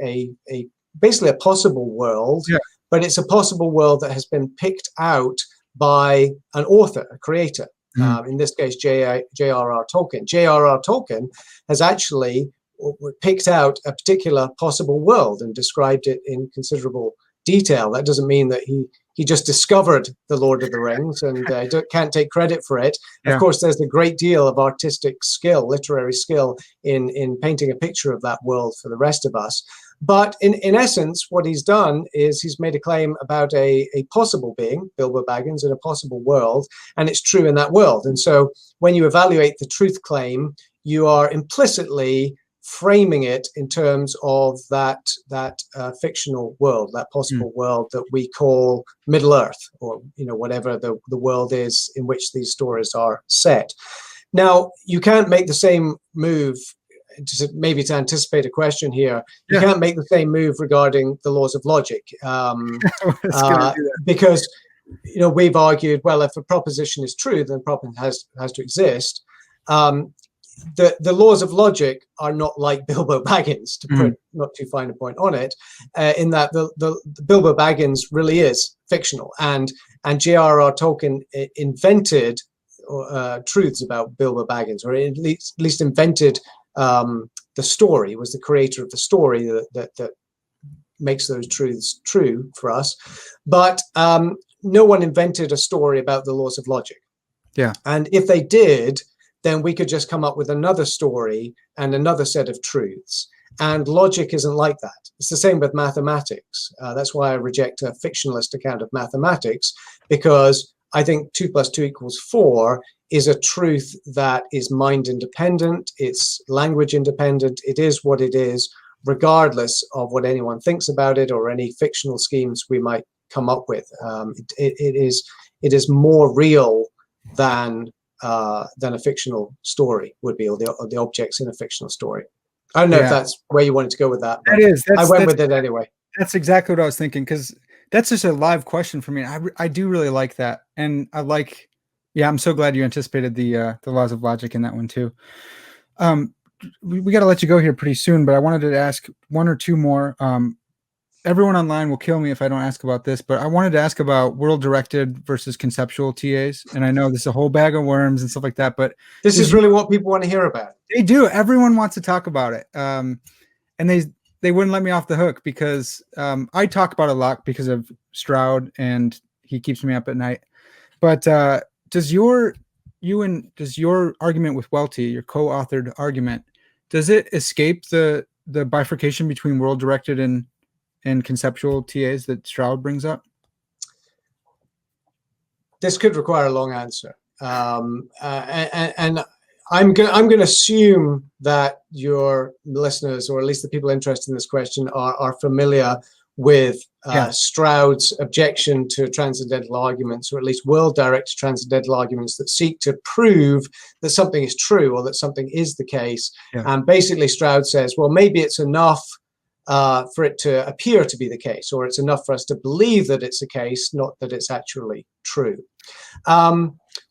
basically a possible world, but it's a possible world that has been picked out by an author, a creator. In this case, J.R.R. Tolkien. J.R.R. Tolkien has actually picked out a particular possible world and described it in considerable detail. That doesn't mean that he just discovered the Lord of the Rings and can't take credit for it. Of course, there's a great deal of artistic skill, literary skill in painting a picture of that world for the rest of us. But in essence, what he's done is he's made a claim about a possible being, Bilbo Baggins, in a possible world, and it's true in that world. And so when you evaluate the truth claim, you are implicitly framing it in terms of that fictional world, that possible world that we call Middle Earth, or whatever the world is in which these stories are set. Now, you can't make the same move, maybe to anticipate a question here, you can't make the same move regarding the laws of logic. Because we've argued, well, if a proposition is true, then the proposition has to exist. The laws of logic are not like Bilbo Baggins, to put not too fine a point on it, in that the Bilbo Baggins really is fictional, and J.R.R. Tolkien invented truths about Bilbo Baggins, or at least invented the story, was the creator of the story that makes those truths true for us. But no one invented a story about the laws of logic. Yeah. And if they did, then we could just come up with another story and another set of truths. And logic isn't like that. It's the same with mathematics. That's why I reject a fictionalist account of mathematics, because I think 2 + 2 = 4 is a truth that is mind independent, it's language independent, it is what it is, regardless of what anyone thinks about it or any fictional schemes we might come up with. It is more real than a fictional story would be, or the objects in a fictional story. I don't know if that's where you wanted to go with that, but I went with it anyway. That's exactly what I was thinking, because that's just a live question for me. I do really like that, and I'm so glad you anticipated the laws of logic in that one too. We got to let you go here pretty soon, but I wanted to ask one or two more. Everyone online will kill me if I don't ask about this, but I wanted to ask about world-directed versus conceptual TAs. And I know this is a whole bag of worms and stuff like that, but this is really what people want to hear about. They do. Everyone wants to talk about it. And they wouldn't let me off the hook, because I talk about it a lot because of Stroud, and he keeps me up at night. But does your argument with Welty, your co-authored argument, does it escape the bifurcation between world-directed and conceptual TAs that Stroud brings up? This could require a long answer, and I'm going to assume that your listeners, or at least the people interested in this question, are familiar with Stroud's objection to transcendental arguments, or at least world-directed transcendental arguments that seek to prove that something is true or that something is the case. And basically Stroud says, well, maybe it's enough for it to appear to be the case, or it's enough for us to believe that it's the case, not that it's actually true.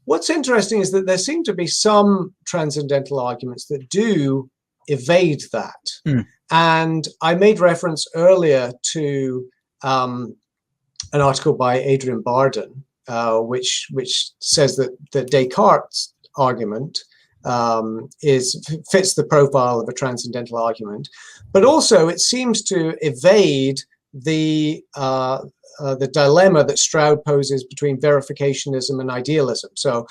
What's interesting is that there seem to be some transcendental arguments that do evade that. And I made reference earlier to an article by Adrian Barden, which says that Descartes' argument fits the profile of a transcendental argument, but also it seems to evade the dilemma that Stroud poses between verificationism and idealism. So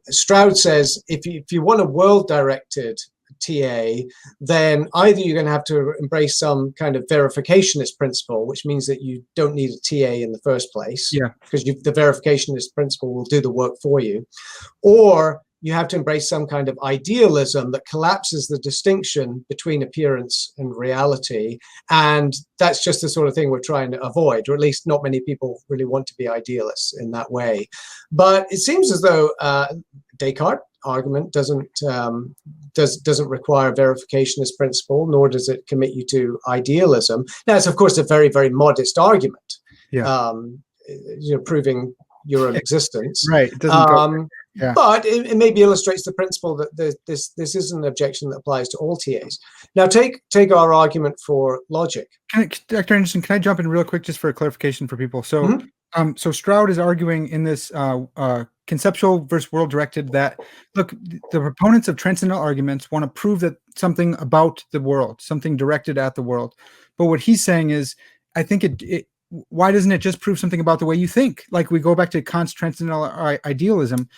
Stroud says, if you want a world-directed TA, then either you're going to have to embrace some kind of verificationist principle, which means that you don't need a TA in the first place, because the verificationist principle will do the work for you, or you have to embrace some kind of idealism that collapses the distinction between appearance and reality. And that's just the sort of thing we're trying to avoid, or at least not many people really want to be idealists in that way. But it seems as though Descartes' argument doesn't require a verificationist principle, nor does it commit you to idealism. Now, it's of course a very, very modest argument, proving your own existence. Right. It doesn't but it maybe illustrates the principle that this is an objection that applies to all TAs. Now, take our argument for logic. Dr. Anderson, can I jump in real quick just for a clarification for people? So, so Stroud is arguing in this conceptual versus world-directed that, look, the proponents of transcendental arguments want to prove that something about the world, something directed at the world. But what he's saying is, I think why doesn't it just prove something about the way you think? Like, we go back to Kant's transcendental idealism.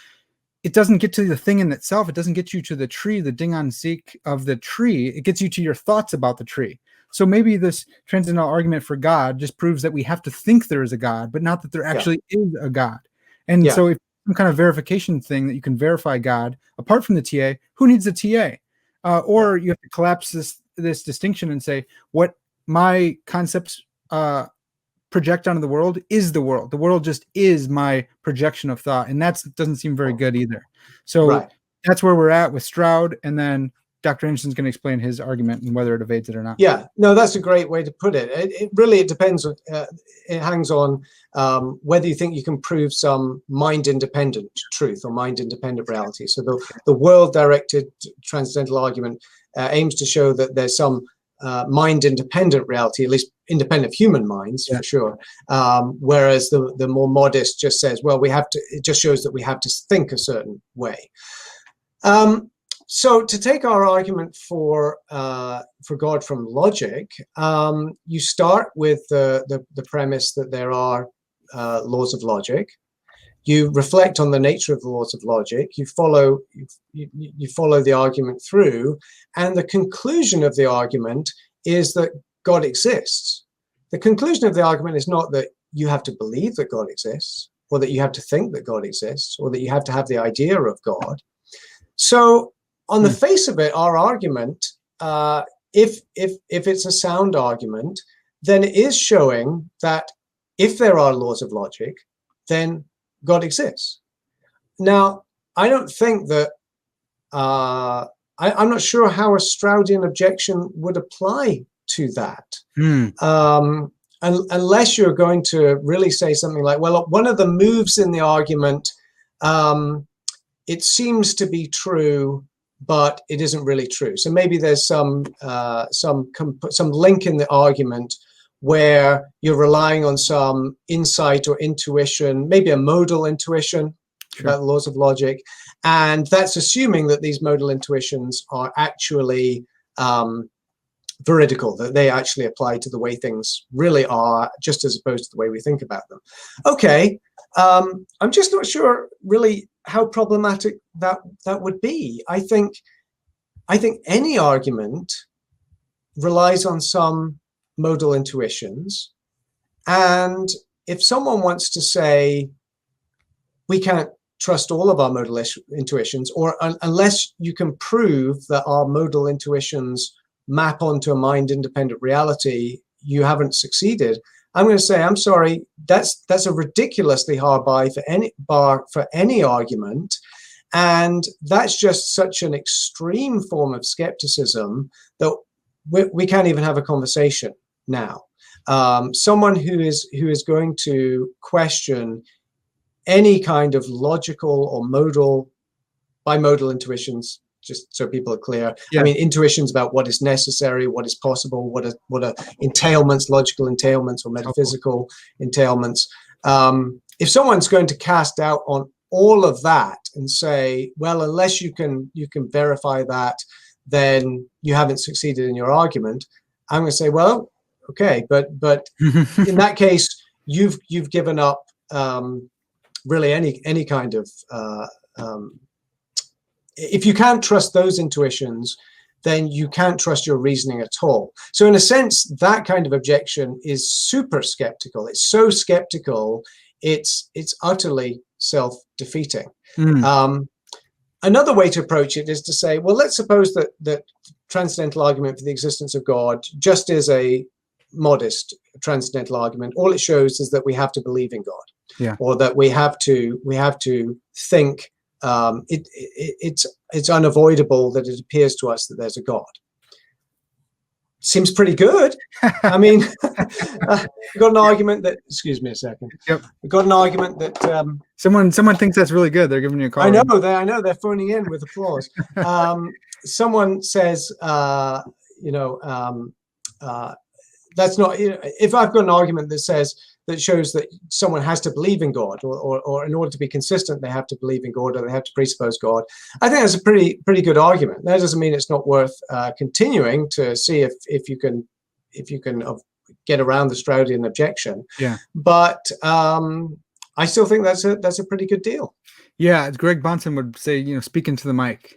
It doesn't get to the thing in itself. It doesn't get you to the tree, the Ding an sich of the tree. It gets you to your thoughts about the tree. So maybe this transcendental argument for God just proves that we have to think there is a God, but not that there actually is a God. And so if some kind of verification thing that you can verify God apart from the TA, who needs a TA? Or you have to collapse this distinction and say, what my concepts project onto the world is the world. The world just is my projection of thought, and that doesn't seem very good either. So that's where we're at with Stroud, and then Dr. Anderson's going to explain his argument and whether it evades it or not. Yeah, no, that's a great way to put it. It really depends. It hangs on whether you think you can prove some mind-independent truth or mind-independent reality. So the world-directed transcendental argument aims to show that there's some mind-independent reality, at least independent of human minds, for sure. Whereas the more modest just says, well, it just shows that we have to think a certain way. So to take our argument for God from logic, you start with the premise that there are laws of logic. You reflect on the nature of the laws of logic. You follow the argument through, and the conclusion of the argument is that God exists. The conclusion of the argument is not that you have to believe that God exists, or that you have to think that God exists, or that you have to have the idea of God. So on the face of it, our argument, if it's a sound argument, then it is showing that if there are laws of logic, then God exists. Now, I don't think that, I'm not sure how a Stroudian objection would apply to that. Unless you're going to really say something like, well, one of the moves in the argument, it seems to be true, but it isn't really true. So maybe there's some link in the argument where you're relying on some insight or intuition, maybe a modal intuition about the laws of logic, and that's assuming that these modal intuitions are actually veridical, that they actually apply to the way things really are, just as opposed to the way we think about them. Okay, I'm just not sure really how problematic that would be. I think any argument relies on some modal intuitions, and if someone wants to say we can't trust all of our modal intuitions, or unless you can prove that our modal intuitions map onto a mind-independent reality, you haven't succeeded. I'm going to say, I'm sorry, that's a ridiculously hard bar for any argument, and that's just such an extreme form of skepticism that we can't even have a conversation now. Someone who is going to question any kind of logical or bimodal intuitions, just so people are clear. I mean, intuitions about what is necessary, what is possible, what are entailments, logical entailments or metaphysical entailments. If someone's going to cast doubt on all of that and say, well, unless you can verify that, then you haven't succeeded in your argument, I'm going to say, well, okay, but in that case, you've given up really any kind of if you can't trust those intuitions, then you can't trust your reasoning at all. So in a sense, that kind of objection is super skeptical. It's so skeptical, it's utterly self-defeating. Another way to approach it is to say, well, let's suppose that transcendental argument for the existence of God just is a modest transcendental argument. All it shows is that we have to believe in God, or that we have to think. It's unavoidable that it appears to us that there's a God. Seems pretty good. I mean, got an argument that. Excuse me a second. Yep. Got an argument that someone thinks that's really good. They're giving you a call. I know they're phoning in with applause. Someone says, that's not. If I've got an argument that shows that someone has to believe in God, or in order to be consistent, they have to believe in God, or they have to presuppose God. I think that's a pretty good argument. That doesn't mean it's not worth continuing to see if you can get around the Stroudian objection. Yeah. But I still think that's a pretty good deal. Yeah, Greg Bonson would say, speak into the mic.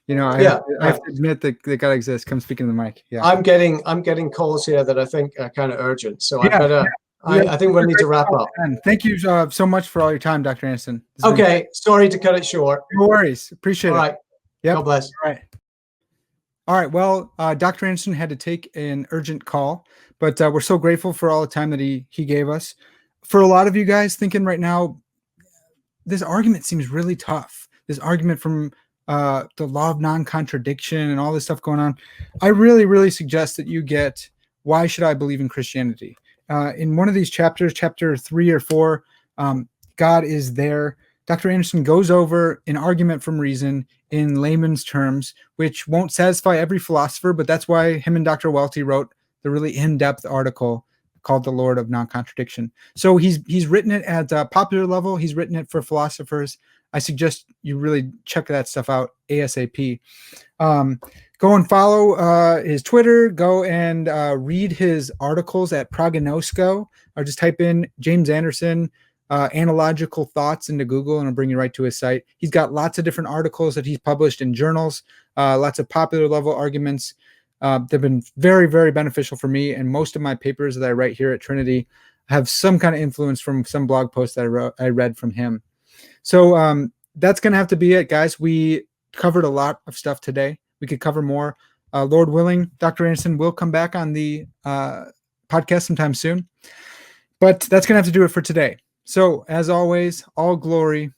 I have to admit that God exists. Come speak into the mic. Yeah. I'm getting calls here that I think are kind of urgent, so I better. I think we'll need to wrap up. Thank you so much for all your time, Dr. Anderson. Okay, sorry to cut it short. No worries. Appreciate it. All right. Yep. God bless. All right. Well, Dr. Anderson had to take an urgent call, but we're so grateful for all the time that he gave us. For a lot of you guys thinking right now, this argument seems really tough. This argument from the law of non-contradiction and all this stuff going on, I really, really suggest that you get Why Should I Believe in Christianity? In one of these chapters, chapter 3 or 4, God is there. Dr. Anderson goes over an argument from reason in layman's terms, which won't satisfy every philosopher, but that's why him and Dr. Welty wrote the really in-depth article called The Lord of Non-Contradiction. So he's written it at a popular level. He's written it for philosophers. I suggest you really check that stuff out ASAP. Go and follow his Twitter. Go and read his articles at Prognosco, or just type in James Anderson analogical thoughts into Google, and it'll bring you right to his site. He's got lots of different articles that he's published in journals, lots of popular level arguments. They've been very, very beneficial for me, and most of my papers that I write here at Trinity have some kind of influence from some blog posts that I read from him. So that's going to have to be it, guys. We covered a lot of stuff today. We could cover more. Lord willing, Dr. Anderson will come back on the podcast sometime soon. But that's going to have to do it for today. So, as always, all glory